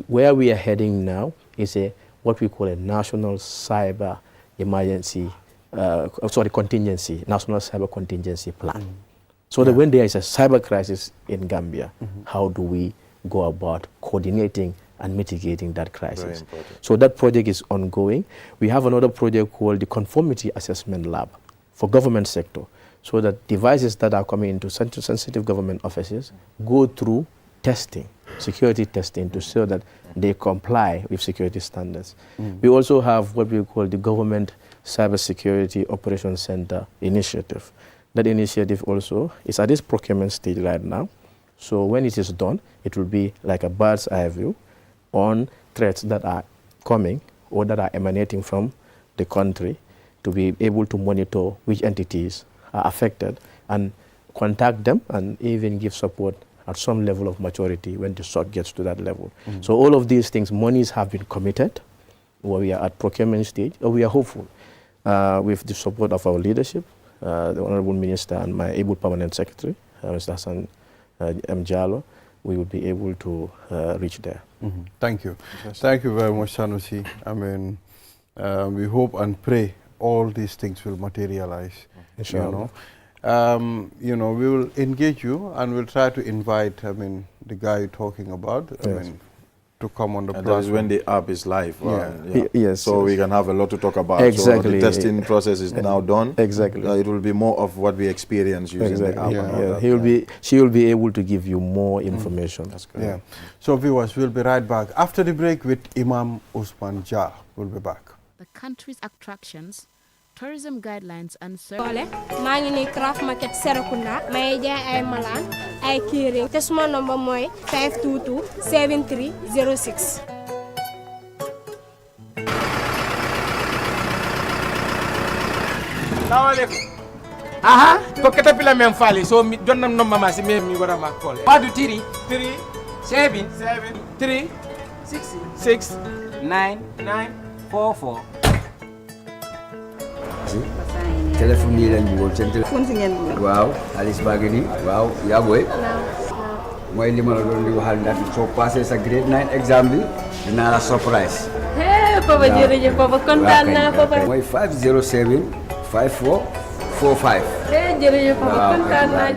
where we are heading now is what we call a national cyber emergency, contingency, national cyber contingency plan. So that when there is a cyber crisis in Gambia, how do we go about coordinating and mitigating that crisis? So that project is ongoing. We have another project called the Conformity Assessment Lab for government sector, so that devices that are coming into sensitive government offices go through testing, security testing, to show that they comply with security standards. We also have what we call the Government Cybersecurity Operations Center initiative. That initiative also is at this procurement stage right now. So when it is done, it will be like a bird's eye view on threats that are coming or that are emanating from the country, to be able to monitor which entities are affected and contact them, and even give support at some level of maturity when the SOC gets to that level. So all of these things, monies have been committed, where we are at procurement stage, or we are hopeful with the support of our leadership, the Honorable Minister and my able permanent secretary, Mr. Hassan M. Jallo, we will be able to reach there. Thank you. Thank you very much, Sanusi. I mean, we hope and pray all these things will materialize. You know, we will engage you, and we'll try to invite, the guy you're talking about, to come on the platform. That is when the app is live. Yes. So we can have a lot to talk about. Exactly. So the testing process is now done. Exactly. It will be more of what we experience using the app. She will be able to give you more information. That's good. So viewers, we'll be right back after the break with Imam Usman Jah. We'll be back. The country's attractions, tourism guidelines and maa ngi nii Craft Market Serekunda may jaay ay malaan ay kiring te suma number mooy 522 7306. Assalamualaikum. Aha, ko katapila men fali so mi donnam no mama si me mi wara ma call. Wadu 3 7 3 6 9 44. Téléphone yi lañ bëggoon seen téléphone si ngeen bëgg. Waaw Alice Bagini waaw yaa booy. mooy li ma la doon di waxal ndax soo passé sa grade 9 exam bi dinaa la surprise. Papa jërëjëf papa kontaan naa papa. mooy 507 54 45. jërëjëf papa kontaan naa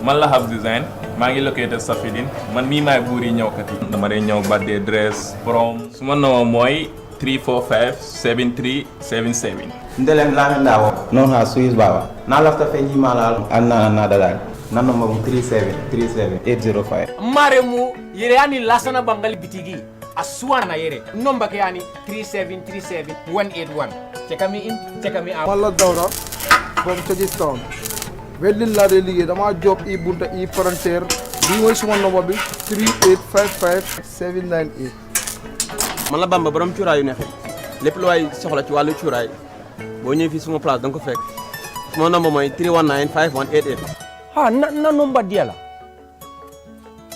man la Have Design maa ngi located Safidine man mii maay buur yi ñëwkat yi dama dee ñëw birthday dress prom suma noo mooy 345 73 77. Ndelen la ndawo non ha Swiss baba na lafta fe ji malal anna na dadal nano mo 37 805 Maremu yere yani lasana bangali bitigi aswana yere nomba ke yani 3737 181 check me in check me out. Walla Dawra from Tajikistan welding la de ligue dama job I bunta I parenteer bi moy suma nomba bi 3855 798 man la Bamba borom cuuraay yu neexee lépp lu waay soxla ci wàllu cuuraay boo ñëwee fii suma place da nga ko fekk suma number mooy 319 5188. ha na number dia la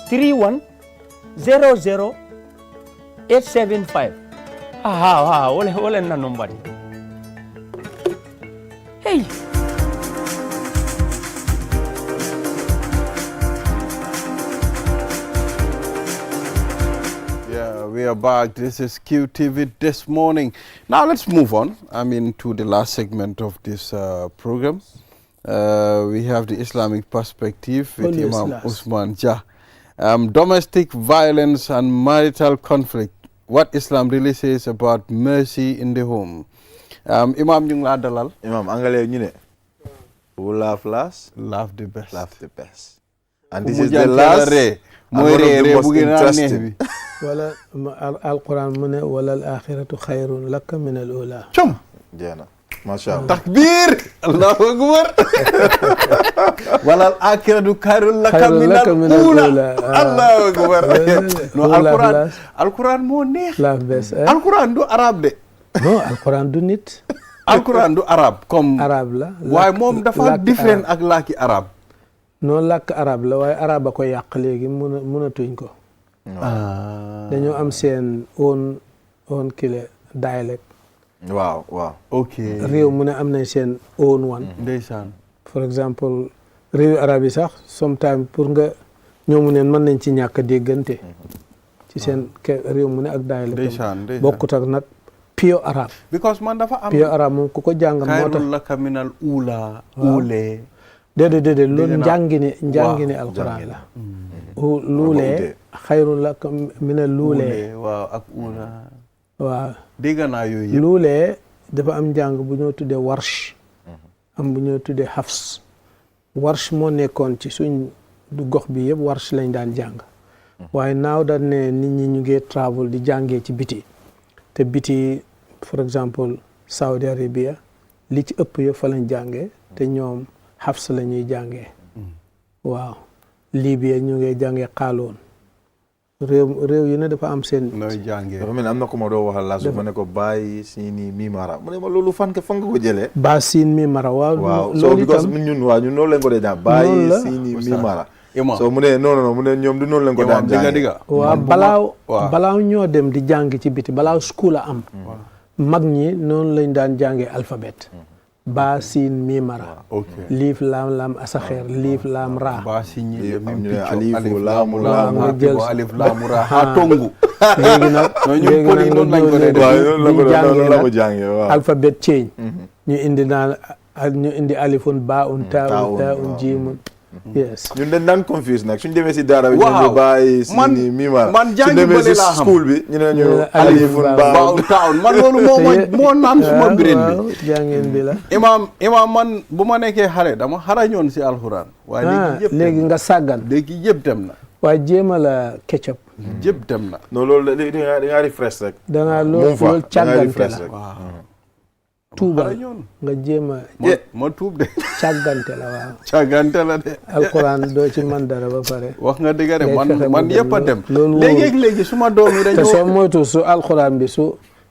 31 00 875 ha wala na number di hey. We are back. This is QTV This Morning. Now let's move on. To the last segment of this program. We have the Islamic perspective with Imam Usman Jah. Domestic violence and marital conflict. What Islam really says about mercy in the home. Imam ñu ngi laa dalal. Imam angale ñu ne. Who laugh last? Laugh the best. Laugh the best. And this is the last. mooy ree bu gën a neex bi. wala alquran mu ne wala al axiratu xayrun laka min al ula. cum. jeena macha allah. takbir. allahu akbar. wala al axiratu xayrun laka min al ula. allahu akbar. non alquran moo neex. la bes. alquran du arab de. non alquran du nit. alquran du arab comme. arab la. waaye moom dafa différent ak laaki arab. non làkk arab la waaye arab a ko yàq léegi mënatuñ ko. dañoo am seen own kile dialect. waaw. ok réew mu ne am nañ seen own one. ndeysaan. for exemple réewu arab yi sax sometimes pour nga ñoomu neen mën nañ ci ñàkk a déggante. ci seen réew mu ne ak dialect. ndeysaan bokkut ak nag pure arab. because man dafa am. pure arab moom ku ko jàng moo tax. xayrun laka minal ula. uule. déedéet loolu njàngine alquran la. luulee xayrun laka mina luulee. waaw ak uula. waaw dégg naa yooyu yëpp. luulee dafa am njàng bu ñoo tuddee warsh. am bu ñoo tuddee hafs. warsh moo nekkoon ci suñ du gox bi yëpp warsh lañ daan jàng. waaye naaw dañ ne nit ñi ñu ngi travel di jàngee ci biti. te biti for exemple Saudi Arabia li ci ëpp yëpp fa lañ jàngee te ñoom. Hafs la ñuy jàngee. waaw Libya ñu ngi jàngee xaaloon. réew yi ne dafa am seen. nooy jàngee dafa mel ni am na ko ma doo waxal laa su ma ne ko bàyyi siini mi mara mu ne ma loolu fan nga ko jëlee. ba siin mi mara waaw. loolu itam ñun noonu lañ ko dee jàng. bàyyi siini mi mara. so mu ne non mu ne ñoom du noonu lañ ko daan jàngee. waaw balaaw ñoo dem di jàng ci biti balaaw school a am. mag ñi noonu lañ daan jàngee alphabet. ba siin mi mara. liif laam laam asaxeer liif laam raa. ba siin ñi alifu laamu nga jël alif laamu raa ha tongu. léegi nag ñu jàngee alphabet change. ñu indi alifun ba un taa un jiimun. yes ñun dañ daan confuse nag suñ demee si daara bi. waaw ñu bàyyi si ni mi mara. man jàngi bële laa xam school bi ñu ne ñu alifun ba un taa man loolu moo naan suma brain bi. jàngeen bi la. imaam man bu ma nekkee xale dama xarañoon si alxuraan. waaye léegi nga sàggan. léegi yëpp dem na. waaye jéem a la ketchup. yëpp dem na. non loolu da ngaa refresh rek. da ngaa loolu càggante la. tuubal nga jéem a. ma tuub de. càggante la waaw. càggante la de. alquran doo ci man dara ba pare. wax nga dëgg de man yëpp a dem. loolu léegi suma doom yi dañoo. te soo moytu su alquran bi su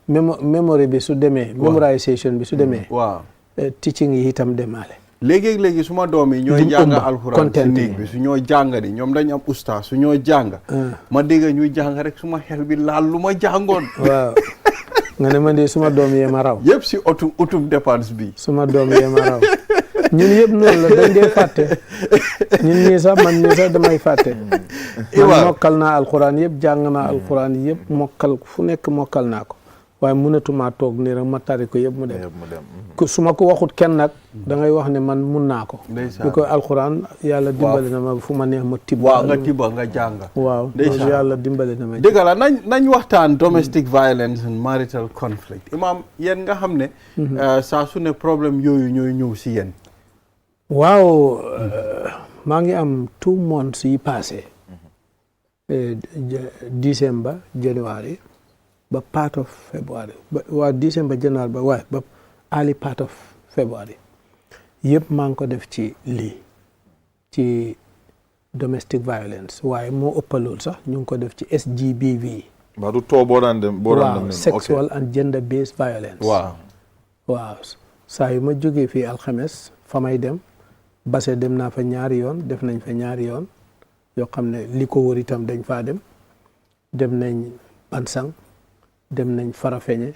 memory bi su demee. memorization bi su demee. waaw teaching yi itam demaale. léegi suma doom yi ñooy jàng alquran ci néeg bi su ñoo jàng di ñoom dañ am ustaas su ñoo jàng. ma dégg ñuy jàng rek suma xel bi laal lu ma jàngoon. waaw. nga ne man de suma doom yee ma raw. yëpp si utum dépense bi. suma doom yee ma raw ñun yëpp noonu la dañ dee fàtte ñun ñii sax man ñii sax damay fàtte. man mokkal naa alxuraan yëpp jàng naa alxuraan yëpp mokkal fu nekk mokkal naa ko waaye mënatumaa toog nii rek ma tari ko yëpp mu dem. su ma ko waxut kenn nag da ngay wax ne man mun naa ko. bi ko alxuraan yàlla dimbali na ma fu ma neex ma tibb. waaw nga tibba nga jàng. waaw loolu yàlla dimbali na ma. dëgg la nañ waxtaan domestic violence and marital conflict imam yéen nga xam ne. saa su ne problème yooyu ñooy ñëw si yéen. waaw maa ngi am 2 months yi passé. December January ba part of February waa December January ba early part of February yëpp maa ngi ko def ci lii ci domestic violence waaye moo ëppalool sax ñu ngi ko def ci SGBV ba du too boo daan dem waaw sexual and gender based violence. waaw saa yu ma jógee fii alxames fa may dem base dem naa fa ñaari yoon def nañ fa ñaari yoon yoo xam ne li ko wër itam dañ faa dem nañ Bansang dem nañ Farafeñe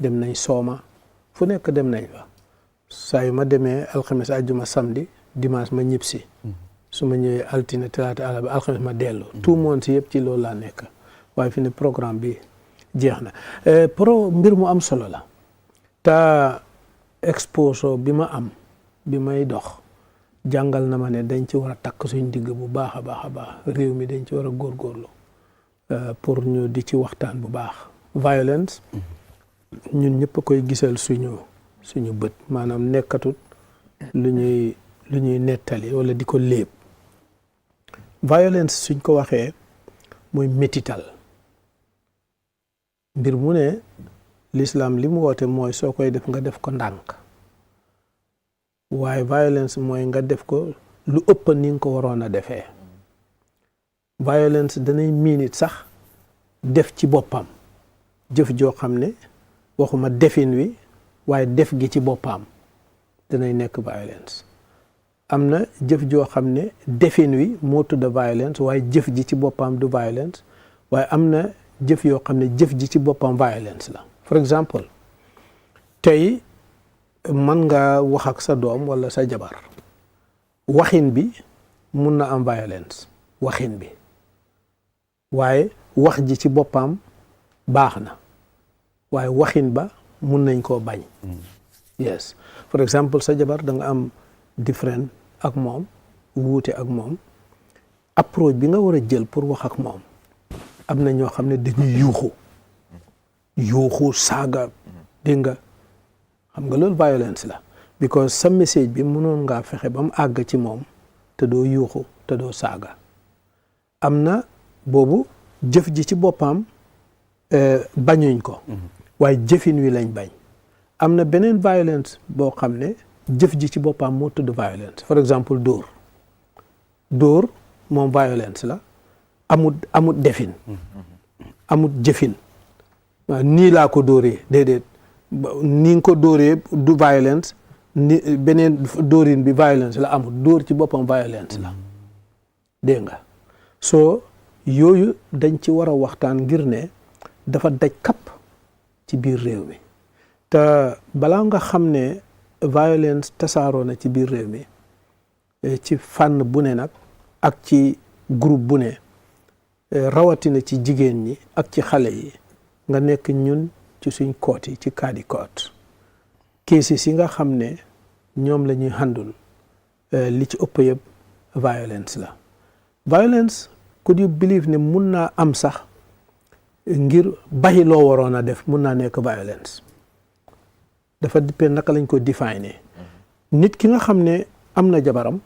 dem nañ Sooma fu nekk dem nañ fa saa yu ma demee alxames àjjuma samedi dimanche ma ñibbisi su ma ñëwee altine talaata àllarba alxames ma dellu tout le monde si yëpp ci loolu laa nekk waaye fi ne programme bi jeex na mbir mu am solo la te exposure bi ma am bi may dox jàngal na ma ne dañ ci war a takk suñ digg bu baax a baax a baax réew mi dañ ci war a góorgóorlu pour ñu di ci waxtaan bu baax violence ñun ñëpp a koy gisal suñu bët maanaam nekkatut lu ñuy nettali wala di ko léeb violence suñ ko waxee mooy métital mbir mu ne l'islam li mu woote mooy soo koy def nga def ko ndànk waaye violence mooy nga def ko lu ëpp ni nga ko waroon a defee violence danay miinit sax def ci boppam jëf joo xam ne waxuma defin wi waaye def gi ci boppam danay nekk violence am na jëf joo xam ne defin wi moo tudd violence waaye jëf ji ci boppam du violence waaye am na jëf yoo xam ne jëf ji ci boppam violence la for exemple tey mën nga wax ak sa doom wala sa jabar waxin bi mun na am violence waxin bi waaye wax ji ci boppam baax na waaye waxin ba mun nañ koo bañ yes for exemple sa jabar da nga am different ak moom wuute ak moom approche bi nga war a jël pour wax ak moom am na ñoo xam ne dañuy yuuxu saaga dégg nga xam nga loolu violence la because sa message bi mënoon ngaa fexe ba mu àgg ci moom te doo yuuxu te doo saaga am na boobu jëf ji ci boppam bañuñ ko waaye jëfin wi lañ bañ am na beneen violence boo xam ne jëf ji ci boppam moo tudd violence for exemple dóor moom violence la amut defin amut jëfin waaw nii laa ko dóoree déedéet ni nga ko dóoree du violence ni beneen dóorin bi violence la amut dóor ci boppam violence la dégg nga soo yooyu dañ ci war a waxtaan ngir ne dafa daj kapp ci biir réew mi te balaa nga xam ne violence tasaaroo na ci biir réew mi ci fànn bu ne nag ak ci groupe bu ne rawatina ci jigéen ñi ak ci xale yi nga nekk ñun ci suñ koot yi ci kaadi koot cases yi nga xam ne ñoom la ñuy handul li ci ëpp yëpp violence la violence could you believe ne mun naa am sax ngir baxi loo waroon a def mun naa nekk violence dafa dépend naka lañ ko définir nit ki nga xam ne am na jabaram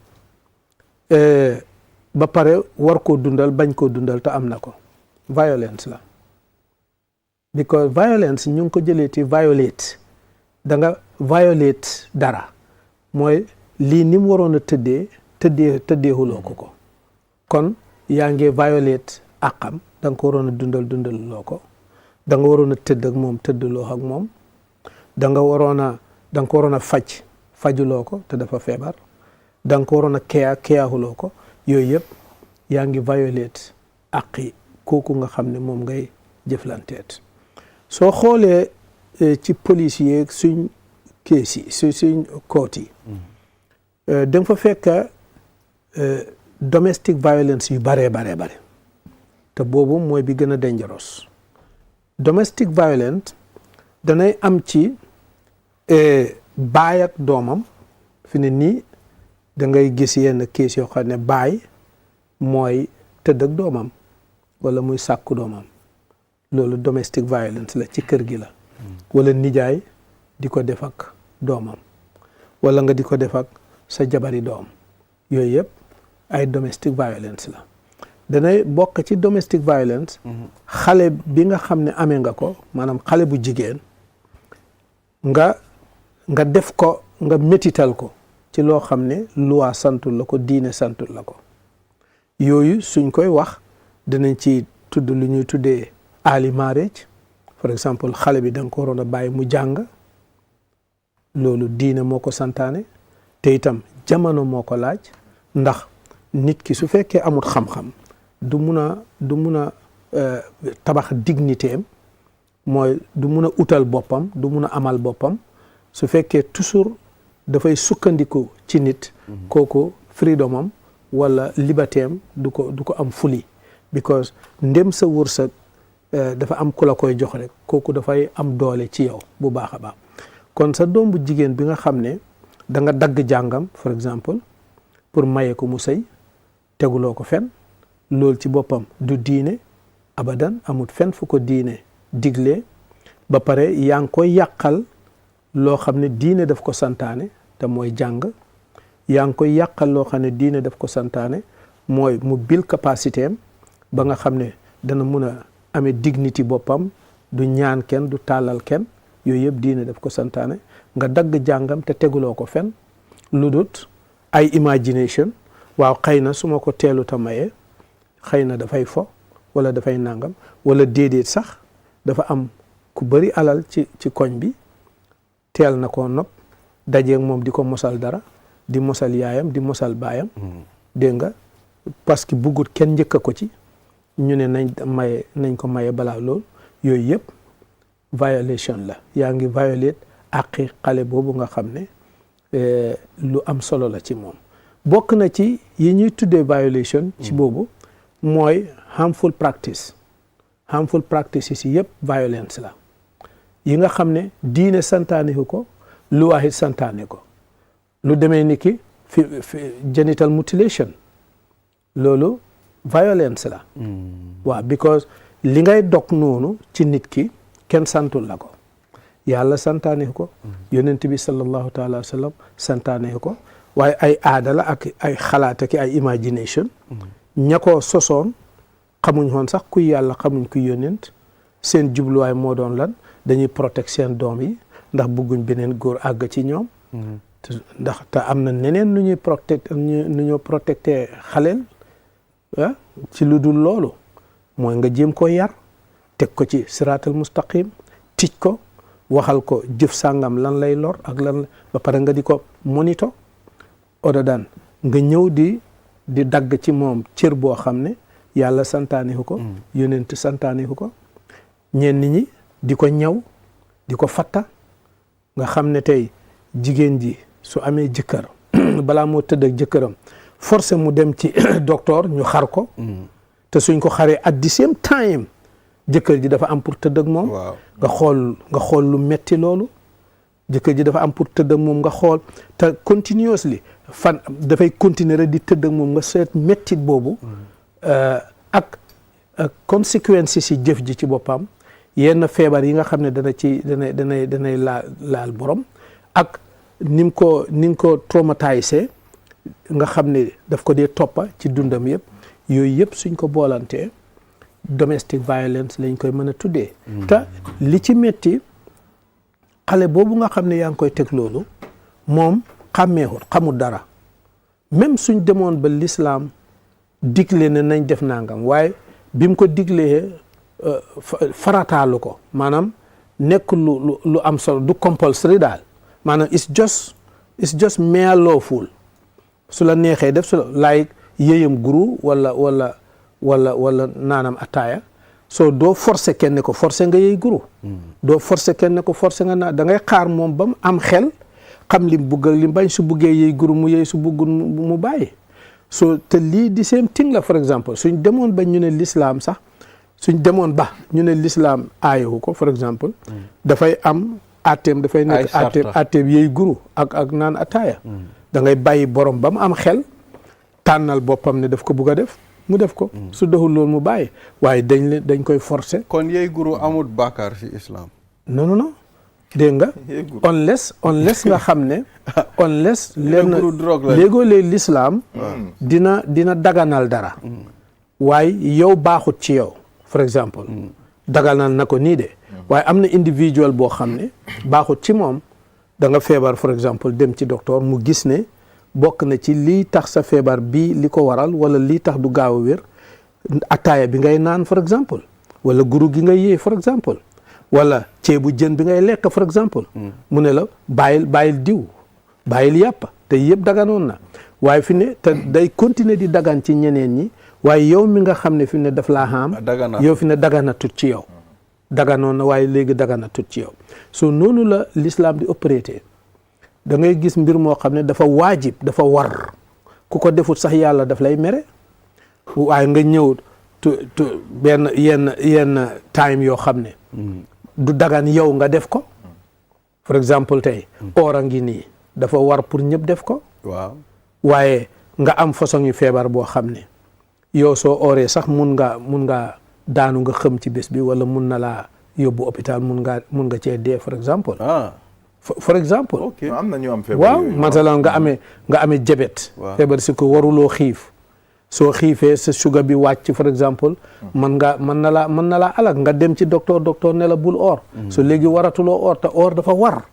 ba pare war koo dundal bañ koo dundal te am na ko violence la because violence ñu ngi ko jëlee ci violate da nga violate dara mooy lii ni mu waroon a tëddeexuloo ko kon yaa ngi violate àqam da nga ko waroon a dundal loo ko da nga waroon a tëdd ak moom tëddloo ak moom da nga ko waroon a fajuloo ko te dafa feebar da nga ko waroon a keyaxuloo ko yooyu yëpp yaa ngi violate àqi kooku nga xam ne moom ngay jëflanteet soo xoolee ci police yeeg suñ kees yi suñ koot yi da nga fa fekk domestic violence yu bare te boobu mooy bi gën a dangerous domestic violence danay am ci baay ak doomam fi ne nii da ngay gis yenn kees yoo xam ne baay mooy tëdd ak doomam wala muy sàkku doomam loolu domestic violence la ci kër gi la wala nijaay di ko def ak doomam wala nga di ko def ak sa jabari doom yooyu yëpp ay domestic violence la danay bokk ci domestic violence xale bi nga xam ne amee nga ko maanaam xale bu jigéen nga def ko nga métital ko ci loo xam ne loi santul la ko diine santul la ko yooyu suñ koy wax dinañ ci tudd lu ñuy tuddee early marriage for example xale bi da nga ko waroon a bàyyi mu jàng loolu diine moo ko santaane te itam jamono moo ko laaj ndax nit ki su fekkee amul xam-xam du mun a tabax dignité am mooy du mun a utal boppam du mun a amal boppam su fekkee toujours dafay sukkandiku ci nit kooku freedom am wala liberté am du ko am fuli because ndem sa wërsëg dafa am ku la koy jox rek kooku dafay am doole ci yow bu baax a baax kon sa doom bu jigéen bi nga xam ne da nga dagg jàngam for exemple pour maye ko mu sëy teguloo ko fen loolu ci boppam du diine abadan amut fen fu ko diine diglee ba pare yaa ngi koy yàqal loo xam ne diine daf ko santaane te mooy jàng yaa ngi koy yàqal loo xam ne diine daf ko santaane mooy mu bil capacité am ba nga xam ne dana mun a amee dignité boppam du ñaan kenn du tàllal kenn yooyu yëpp diine daf ko santaane nga dagg jàngam te teguloo ko fen lu dut ay imagination waaw xëy na su ma ko teelu ta mayee xëy na dafay fo wala dafay nangam wala déedéet sax dafa am ku bari alal ci koñ bi teel na koo nopp dajeeg moom di ko mosal dara di mosal yaayam di mosal baayam dégg nga parce que buggut kenn njëkk ko ci ñu ne nañ ko maye balaa loolu yooyu yëpp violation la yaa ngi violate àqi xale boobu nga xam ne lu am solo la ci moom bokk na ci yi ñuy tuddee violation ci boobu mooy harmful practices yi yëpp violence la yi nga xam ne diine santaane ko lu waxit santaane ko lu demee ni ki genital mutilation loolu violence la waaw because li ngay dog noonu ci nit ki kenn santul la ko yàlla santaane ko yonent bi sallallahu taala wa sallam santaane ko waaye ay aada la ak ay xalaat ak ay imagination ña ko sosoon xamuñ woon sax kuy yàlla xamuñ kuy yonent seen jubluwaay moo doon lan dañuy protect seen doom yi ndax bëgguñ beneen góor àgg ci ñoom ndax te am na neneen nu ñuy protecté xaleel ci lu dul loolu mooy nga jéem ko yar teg ko ci siraatal mustaqim tic ko waxal ko jëf sàngam lan lay lor ak lan ba pare nga di ko monitor oda daan nga ñëw di dagg ci moom cër boo xam ne yàlla santaane ko yonent santaane ko ñenn ñi di ko ñaw di ko fatta nga xam ne tey jigéen ji su amee jëkkër balaa moo tëdd ak jëkkëram forcé mu dem ci docteur ñu xar ko te suñ ko xaree at the same time jëkkër ji dafa am pour tëdd ak moom nga xool lu metti loolu jëkkër ji dafa am pour tëdd ak moom nga xool te continuously fan dafay continuer rek di tëdd ak moom nga seet mettit boobu ak conséquences yi jëf ji ci boppam yenn feebar yi nga xam ne danay laal borom ak ni mu ko traumatisé nga xam ne daf ko dee toppa ci dundam yëpp yooyu yëpp suñ ko boolantee domestic violence lañ koy mën a tuddee te li ci metti xale boobu nga xam ne yaa ngi koy teg loolu moom xàmmeewut xamul dara même suñ demoon ba l'islam digle ne nañ def nangam waaye bi mu ko diglee farataalu ko maanaam nekk lu am solo du compulsory daal maanaam it's just mere lawful su la neexee def su la like yéyam guru wala naanam ataaya soo doo forcer kenn ko forcer nga yëy guru doo forcer kenn ko forcer nga naan da ngay xaar moom ba mu am xel xam lim bugg ak lim bañ su buggee yëy guru mu yëy su buggul mu bàyyi so te lii di same thing la for exemple suñ demoon ba ñu ne l'islam sax suñ demoon ba ñu ne l'islam aayewu ko for exemple dafay am atteem dafay nekk atteem yëy guru ak naan ataaya da ngay bàyyi borom ba mu am xel tànnal boppam ne daf ko bugg a def mu def ko su doxul loolu mu bàyyi waaye dañ koy forcer. kon yey guru amul bàkkaar ci islam. non dégg nga. unless nga xam ne. unless leen léegoo léegi l'islam dina daganal dara. waaye yow baaxut ci yow for exemple. daganal na ko nii de. waaye am na individual boo xam ne baaxut ci moom da nga feebar for exemple dem ci docteur mu gis ne. bokk na ci lii tax sa feebar bii li ko waral wala lii tax du gaaw a wér ataaya bi ngay naan for exemple wala guru gi nga yee for example wala ceebu jën bi ngay lekk for example mu ne la bàyyil diw bàyyil yàpp te yëpp daganoon na waaye fi ne te day continuer di dagan ci ñeneen ñi waaye yow mi nga xam ne fi ne daf laa xam yow fi ne dagana tut ci yow daganoon na waaye léegi dagana tut ci yow so noonu la l'islam di opérer da ngay gis mbir moo xam ne dafa waajib dafa war ku ko defut sax yàlla daf lay mere waaye nga ñëw benn yenn time yoo xam ne du dagan yow nga def ko for exemple tey or a ngi nii dafa war pour ñëpp def ko waaw waaye nga am façon yu feebar boo xam ne yow soo ooree sax mun nga daanu nga xëm ci bés bi wala mun na laa yóbbu hôpital mun nga cee dee for exemple for exemple am na ñu am feebar waaw masalan nga amee diabète feebar si ko waruloo xiif soo xiifee sa sugar bi wàcc for exemple mën na laa alag nga dem ci docteur ne la bul or so léegi waratuloo or te or dafa war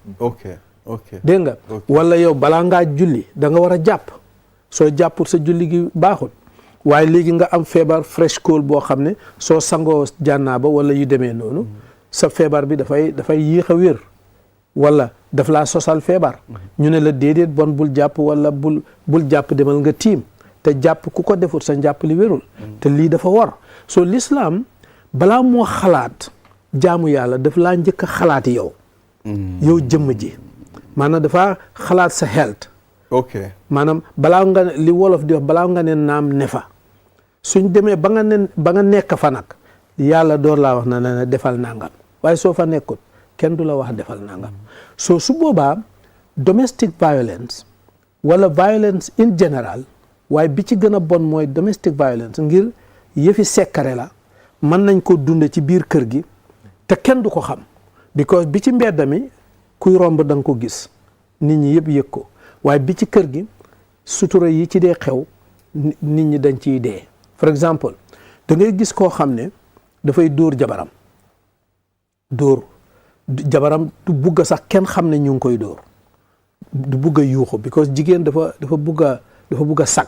dégg nga wala yow balaa ngaa julli da nga war a jàpp soo jàpput sa julli gi baaxut waaye léegi nga am feebar fresh cold boo xam ne soo sangoo jànnaaba wala yu demee noonu sa feebar bi dafay yéex a wér wala daf laa sosal feebar ñu ne la déedéet bon bul jàpp wala bul jàpp demal nga tiim te jàpp ku ko defut sa njàpp li wérul te lii dafa war so l'islam balaa moo xalaat jaamu yàlla daf laa njëkk a xalaat yow jëmm ji maanaam dafa xalaat sa health maanaam balaa nga li wolof di wax balaa nga ne naam ne fa suñ demee ba nga nekk fa nag yàlla door laa wax na ne defal nangam waaye soo fa nekkut kenn du la wax defal nangam so su boobaa domestic violence wala violence in general waaye bi ci gën a bon mooy domestic violence ngir yëfi sekkare la mën nañ ko dunde ci biir kër gi te kenn du ko xam because bi ci mbedd mi kuy romb da nga ko gis nit ñi yëpp yëg ko waaye bi ci kër gi sutura yi ci dee xew nit ñi dañ ciy dee for exemple da ngay gis koo xam ne dafay dóor jabaram du bugg sax kenn xam ne ñu ngi koy dóor du bugg a yuuxu because jigéen dafa bugg a sag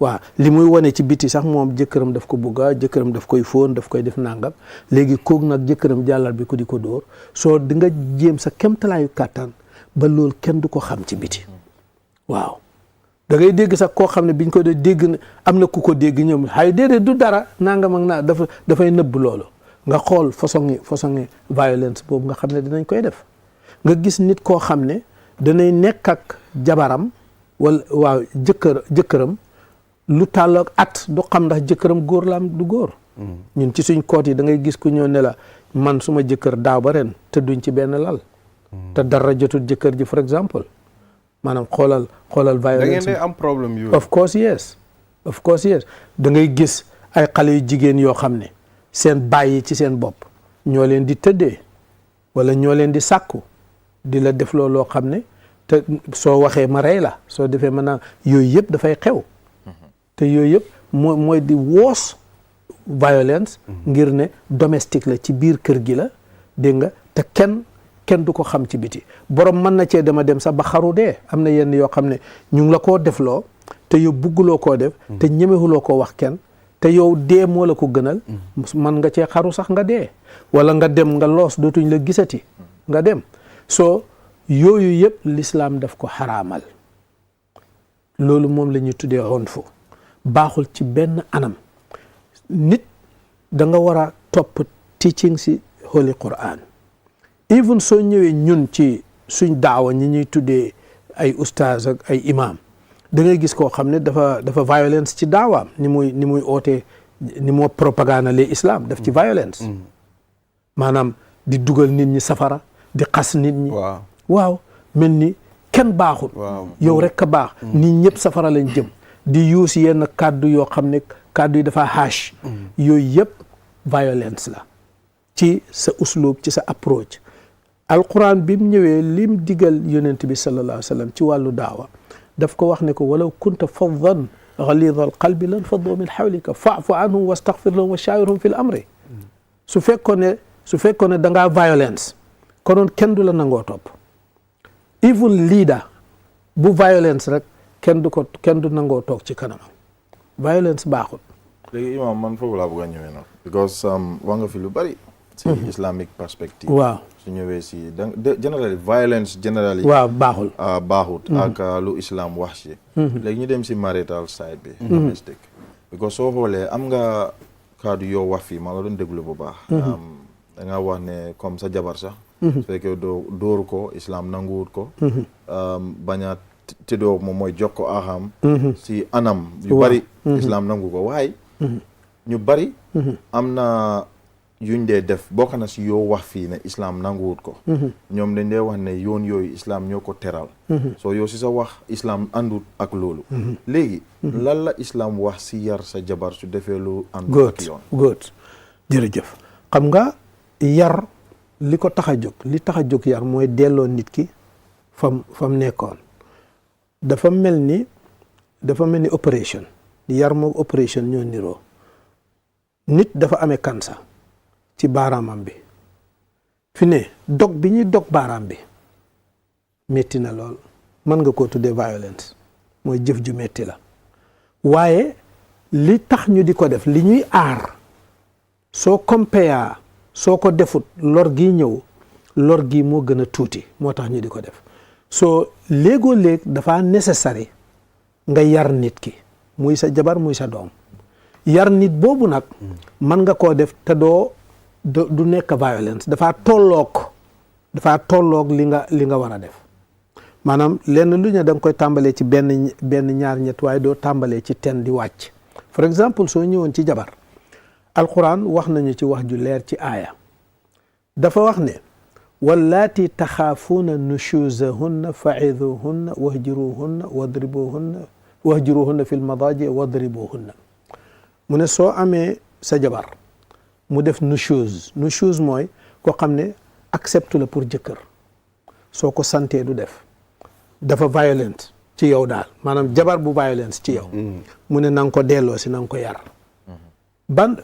waaw li muy wane ci biti sax moom jëkkëram daf ko bugga jëkkëram daf koy fóon daf koy def nangam léegi kook nag jëkkëram jàllal bi ko di ko dóor soo di nga jéem sa kemtalaayu kàttan ba loolu kenn du ko xam ci biti waaw da ngay dégg sax koo xam ne biñ ko dee dégg am na ku ko dégg ñoom xay déedéet du dara nangam ak naa dafay nëbb loolu nga xool façon violence boobu nga xam ne dinañ koy def nga gis nit koo xam ne danay nekk ak jabaram wala waaw jëkkëram lu tàlloog at du xam ndax jëkkëram góor la am du góor ñun ci suñ koot yi da ngay gis ku ñëw ne la man suma jëkkër daaw ba ren te duñ ci benn lal te dara jotul jëkkër ji for exemple maanaam xoolal violence da ngeen di am problème yooyu of course yes da ngay gis ay xale yu jigéen yoo xam ne seen bàyyi ci seen bopp ñoo leen di tëddee wala ñoo leen di sàkku di la def loo xam ne te soo waxee ma rey la soo defee maanaam yooyu yëpp dafay xew te yooyu yëpp mooy di woos violence ngir ne domestique la ci biir kër gi la dégg nga te kenn du ko xam ci biti borom mën na cee dem sax ba xaru dee am na yenn yoo xam ne ñu ngi la koo defloo te yow bugguloo koo def te ñemewuloo koo wax kenn te yow dee moo la ko gënal mën nga cee xaru sax nga dee wala nga dem nga loos dootuñ la gisati nga dem soo yooyu yëpp l'islam daf ko xaraamal loolu moom la ñuy tuddee onfu baaxul ci benn anam nit da nga war a topp teaching si Holy Quran even soo ñëwee ñun ci suñ daawa ñi ñuy tuddee ay ustaaz ak ay imam da ngay gis koo xam ne dafa violence ci daawaam ni muy ootee ni moo propagande le islam daf ci violence maanaam di dugal nit ñi safara di xas nit ñi waaw mel ni kenn baaxul yow rek a baax nit ñëpp safara lañ jëm di yuus yenn kàddu yoo xam ne kàddu yi dafa hash yooyu yëpp violence la ci sa uslub ci sa approach alquran bi mu ñëwee lim digal yonent bi sallallahu alayhi wa sallam ci wàllu daawa daf ko wax ne ko walaw kunta faddan ghalidha alqalbi lan faddu min hawlika fa'fu anhum wastaghfir lahum wa shawirhum fil amri su fekkoon ne da ngaa violence konoon kenn du la nangoo topp even leader bu violence rek kenn du nangoo toog ci kanamam violence baaxul léegi imam man foofu laa bëgg a ñëwee nag because wax nga fi lu bari si islamic perspective waaw su ñëwee si generally violence generally waaw baaxul baaxut ak lu islam wax si léegi ñu dem si marital side bi domestic because soo xoolee am nga kaddu yoo wax fii maa la doon déglu bu baax da nga wax ne comme sa jabar sax su fekkee dóoru ko islam nanguwut ko bañ a tëddoo moom mooy jox ko axam si anam yu bari islam nangu ko waaye ñu bari am na yuñ dee def bokk na si yoo wax fii ne islam nanguwut ko ñoom dañ dee wax ne yoon yooyu islam ñoo ko teral soo yow si sa wax islam àndut ak loolu léegi lan la islam wax si yar sa jabar su defee lu àndut ak yoon góot jërëjëf xam nga yar li ko tax a jóg li tax a jóg yar mooy delloo nit ki fam nekkoon dafa mel ni opération yar moo opération ñoo niroo nit dafa amee cancer ci baaraamam bi fi ne dog bi ñuy dog baaraam bi metti na lool mën nga koo tuddee violence mooy jëf ju metti la waaye li tax ñu di ko def li ñuy aar soo compare soo ko defut lor gi ñëw lor gi moo gën a tuuti moo tax ñu di ko def soo léegoo léeg dafa nécessaire nga yar nit ki muy sa jabar muy sa doom yar nit boobu nag mën nga koo def te du nekk violence dafa tolloog li nga war a def maanaam lenn lu ñu da nga koy tàmbalee ci benn ñaar ñett waaye doo tàmbalee ci 10 di wàcc par exemple soo ñëwoon ci jabar alquran wax nañu ci wax ju leer ci aaya dafa wax ne wallaati taxaafuuna nushuzahunna fa'iduhunna wahjuruhunna fi lmadaaji wadribuhunna mu ne soo amee sa jabar mu def nushuz mooy koo xam ne accepte la pour jëkkër soo ko santee du def dafa violent ci yow daal maanaam jabar bu violence ci yow mu ne na nga ko delloo si na nga ko yar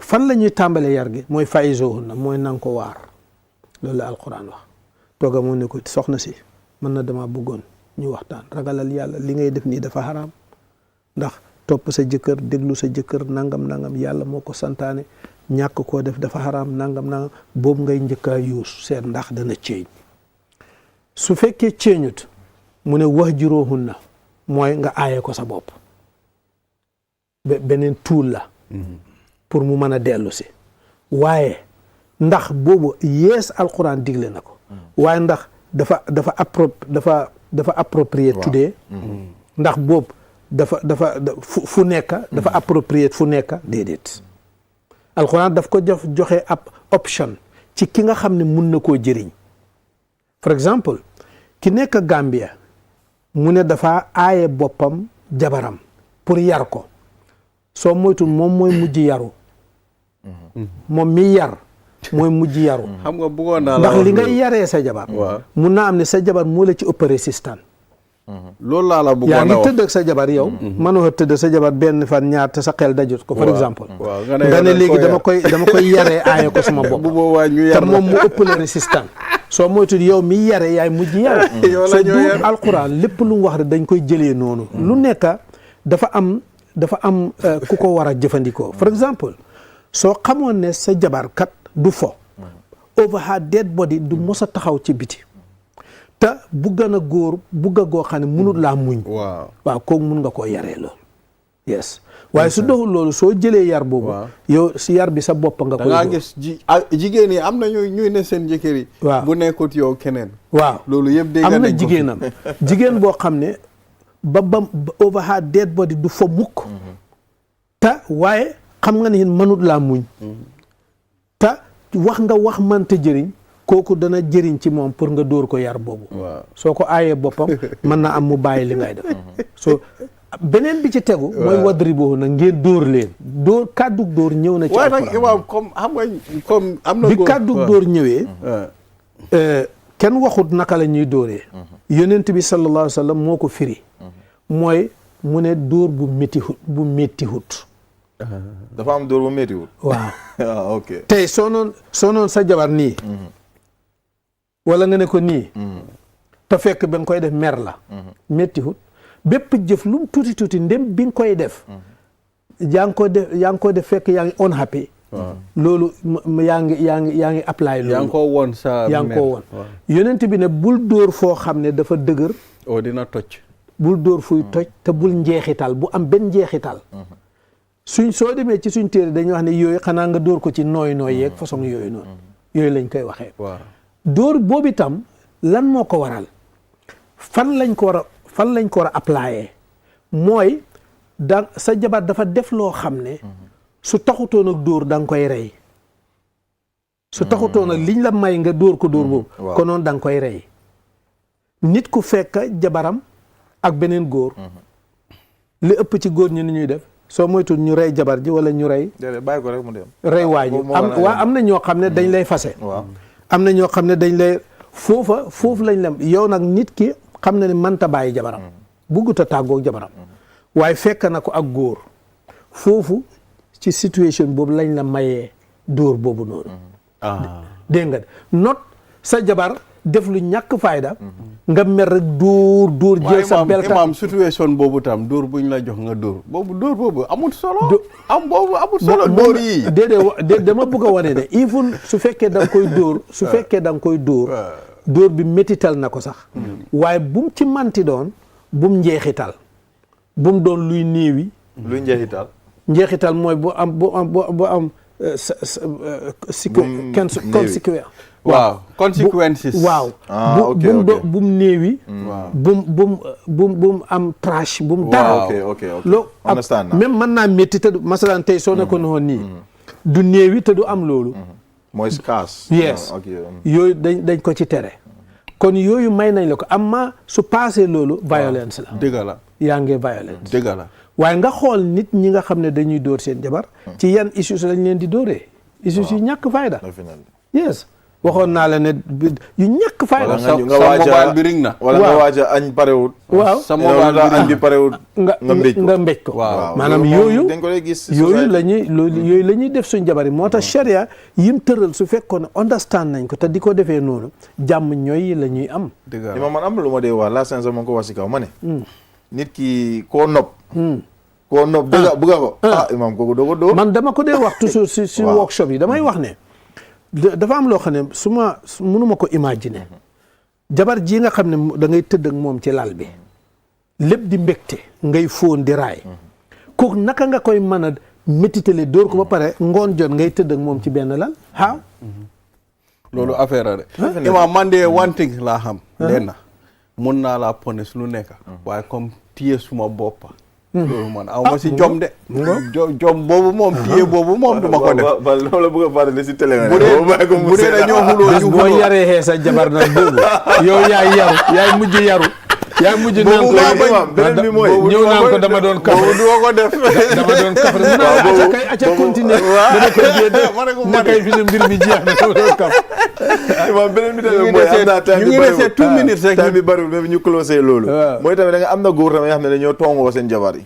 fan la ñuy tàmbalee yar gi mooy fa'izuhunna mooy na nga ko waar loolu la alquran wax tooga mu ne ko soxna si mën na dama bëggoon ñu waxtaan ragalal yàlla li ngay def nii dafa xaraam ndax topp sa jëkkër déglu sa jëkkër nangam yàlla moo ko santaane ñàkk koo def dafa xaraam nangam boobu ngay njëkkaa yuus seet ndax dana ceeñ su fekkee ceeñut mu ne wahjuruhunna mooy nga aaye ko sa bopp beneen tuul la pour mu mën a dellu si waaye ndax boobu yees alquran digle na ko waaye ndax dafa approprié tuddee ndax boobu dafa fu nekk dafa approprié fu nekk déedéet alquran daf ko joxe ab option ci ki nga xam ne mun na koo jëriñ par exemple ki nekk Gambia mu ne dafa aaye boppam jabaram pour yar ko soo moytul moom mooy mujj yaru moom mi yar mooy mujj yaru xam nga bëggoon naa la ndax li ngay yaree sa jabar mun naa am ne sa jabar moo la ci ëpp résistant loolu laa la bëggoon yaa ngi tëdd ak sa jabar yow mënoo tëdd sa jabar benn fan ñaar te sa xel dajut ko par exemple nga ne léegi dama koy yaree aaye ko sama bopp te moom mu ëpp la résistant soo moytul yow mi yare yaay mujj yaru soo bu alquran lépp lu mu wax rek dañ koy jëlee noonu lu nekk dafa am ku ko war a jëfandikoo par exemple soo xamoon ne sa jabar kat du fo over her dead body du mos a taxaw ci biti te bugga goo xam ne munut laa muñ waaw kooku mun nga koo yaree loolu yes waaye su doxul loolu soo jëlee yar boobu yow si yar bi sa bopp nga koy da ngaa gis jigéen yi am na ñuy ne seen jëkkër yi waaw bu nekkut yow keneen waaw loolu yëpp dégg am na jigéenam jigéen boo xam ne ba over her dead body du fa mukk te waaye xam nga ne mënut laa muñ te wax mënta jëriñ kooku dana jëriñ ci moom pour nga dóor ko yar boobu soo ko aayee boppam mën na am mu bàyyi li ngay def so beneen bi ci tegu mooy wadribuhu nag ngeen dóor leen kàddug dóor ñëw na ci waaw comme xam nga comme am na bi kàddug dóor ñëwee kenn waxut naka la ñuy dóoree yonent bi sallallahu alayhi wa sallam moo ko firi mooy mu ne dóor bu métti hut dafa am dóor bu métti hut waaw ok tey soo noon sa jabar nii wala nga ne ko nii te fekk ba nga koy def mer la métti hut bépp jëf lu mu tuuti ndem bi nga koy def yaa ngi ko def fekk yaa ngi unhappy loolu yaa ngi apply loolu yaa ngi ko woon sa yaa ngi ko woon yonent bi ne bul dóor foo xam ne dafa dëgër dina toj bul dóor fuy toj te bul njeexital bu am benn njeexital soo demee ci suñ téere dañuy wax ne yooyu xanaa nga dóor ko ci nooy yeeg façon yooyu noonu yooyu lañ koy waxee dóor boobu itam lan moo ko waral fan lañ ko war a appliquer mooy sa jabar dafa def loo xam ne su taxutoon ak dóor da nga koy rey su taxutoon ak liñ la may nga dóor ko dóor boobu konoon da nga koy rey nit ku fekk jabaram ak beneen góor li ëpp ci góor ñi ni ñuy def soo moytul ñu rey jabar ji wala ñu rey bàyyi ko rek mu dem rey waaju am na ñoo xam ne dañ lay fase am na ñoo xam ne dañ lay foofu lañ lem yow nag nit ki xam na ne mënta bàyyi jabaram buggut a tàggoog jabaram waaye fekk na ko ak góor foofu ci situation boobu lañ la mayee dóor boobu noonu dégg nga not sa jabar def lu ñàkk fayda nga mer rek dóor jël sa belta imam situation boobu tam dóor buñ la jox nga dóor boobu amul solo amul solo dóor yi déedéet dama bëgg a wane ne even su fekkee da nga koy dóor su fekkee da nga koy dóor bi métital na ko sax waaye bu mu ci manti doon bu mu njeexital bu mu doon luy néewi luy njeexital mooy bu am consequences waaw bu mu néewi bu mu am trash bu mu dara loo même mën naa métti te du masalan tey soo nekkoon woon nii du néewi te du am loolu mooy scarce yes yooyu dañ ko ci tere kon yooyu may nañ la ko amma su passé loolu violence la dëgg la yaa ngi violence dëgg la waaye nga xool nit ñi nga xam ne dañuy dóor seen jabar ci yan issues lañ leen di dóoree issues yu ñàkk fayda yes waxoon naa la ne yu ñàkk fayda sa mobile bi ring na wala nga waaj a añ parewut waaw sa mobile bi añ bi parewut nga mbéj ko maanaam yooyu la ñuy def suñ jabar yi moo tax charia yim tëral su fekkoon ne understand nañ ko te di ko defee noonu jàmm ñooy la ñuy am imam man am na lu ma dee wax la sensa ma ko wax si kaw ma ne nit ki koo nopp dëgg bëgga ko imam kooku doo ko dóor man dama ko dee wax toujours si workshop yi damay wax ne dafa am loo xam ne mënuma ko imaginer jabar ji nga xam ne da ngay tëdd ak moom ci lal bi lépp di mbégte ngay fóon di raay kooku naka nga koy mën a métitale dóor ko ba pare ngoon jot ngay tëdd ak moom ci benn lal loolu affaire de imam man de one thing laa xam lenn mun naa laa pone su lu nekk waaye comme téye suma boppa loolu man aw ma si jom de jom boobu moom téye boobu moom du ma ko def ba loolu bëgg a fàttali si télé bu dee dañoo xuloo boo yaree xee sa jabar nag boobu yow yaay mujj yaru yaa mujj naan ko beneen bi mooy ñëw naan ko dama doon kaf du ko def dama doon kaf mu naa acca continuer dama koy jéede nakay fi ne mbir mi jeex na dama doon kaf beneen bi tamit mooy am naa time bi bariwul 2 minutes rek time bi bariwul mais ñu closé loolu mooy tamit da nga am na góor tamit yoo xam ne dañoo tongoo seen jabar yi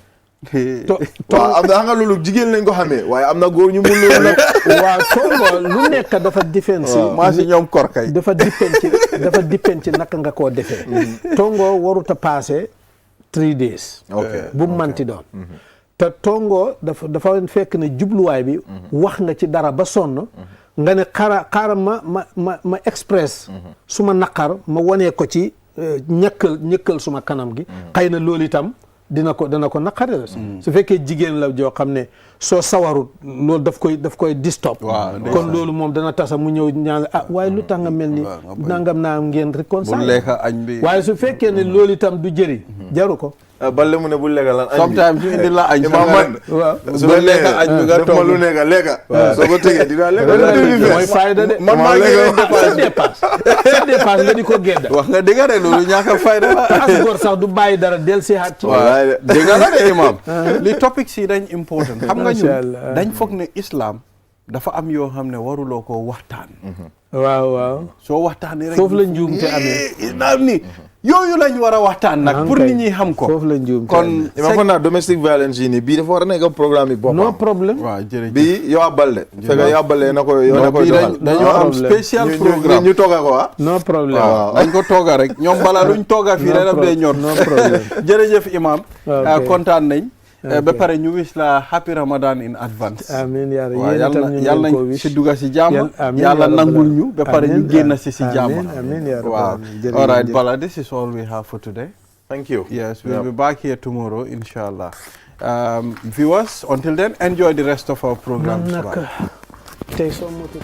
waaw am na xam nga loolu jigéen lañ ko xamee waaye am na góor ñu mun loolu nag waaw tongo lu nekk dafa défensive maa si ñoom kor kay dafa dépend ci naka nga koo defee tongo warut a passé 3 days bu mu manti doon te tongo dafa fekk ne jubluwaay bi wax nga ci dara ba sonn nga ne xaaral ma express suma naqar ma wanee ko ci ñëkkal suma kanam gi xëy na loolu itam dana ko naqare la su fekkee jigéen la joo xam ne soo sawarut loolu daf koy distop kon loolu moom dana tasa mu ñëw ñaan waaye lu tax nga mel ni nangam naa ngeen réconcilier waaye su fekkee ne loolu itam du jëriñ jaru ko balle mu ne bu lekka lan añ bi sometimes ñu indi la añ waaw su ma lekka añ bi nga toog lu nekka lekka soo ko tegee dinaa lekka mooy fayda de man maa ngi sa dépense nga di ko gedda wax nga dëgg de loolu ñàkk a fayda la as góor sax du bàyyi dara del si xaat ci dëgg la de imam li topic si dañ important xam nga ñun dañ foog ne islam dafa am yoo xam ne waruloo ko waxtaan waaw soo waxtaanee rek foofu la njuumte amee islam ni yooyu lañ war a waxtaan nag pour nit ñi xam ko foofu la njuumte kon ima foog naa domestic violence yi nii bii dafa war a nekk programme yi boppam no problème waaw jërëjëf bii yow a balde fekk yow a balde na koy doxal dañoo am spécial programme ñu tooga ko no problème waaw dañ ko tooga rek ñoom bala luñ tooga fii rek daf dee ñor no problème jërëjëf imam kontaan nañ ba pare ñu wish la happy Ramadan in advance. amiin yaa rabbi waaw yéen itam ñu yàlla ngi ko nañ wish si dugga si jàmm. amiin yàlla nangul ñu ba pare ñu génn si jàmm. amiin yaa rabbi waaw all right Bala, this is all we have for today. Thank you. Yes, we'll be back here tomorrow, inshallah. Viewers, until then, enjoy the rest of our programs. Tey soo motu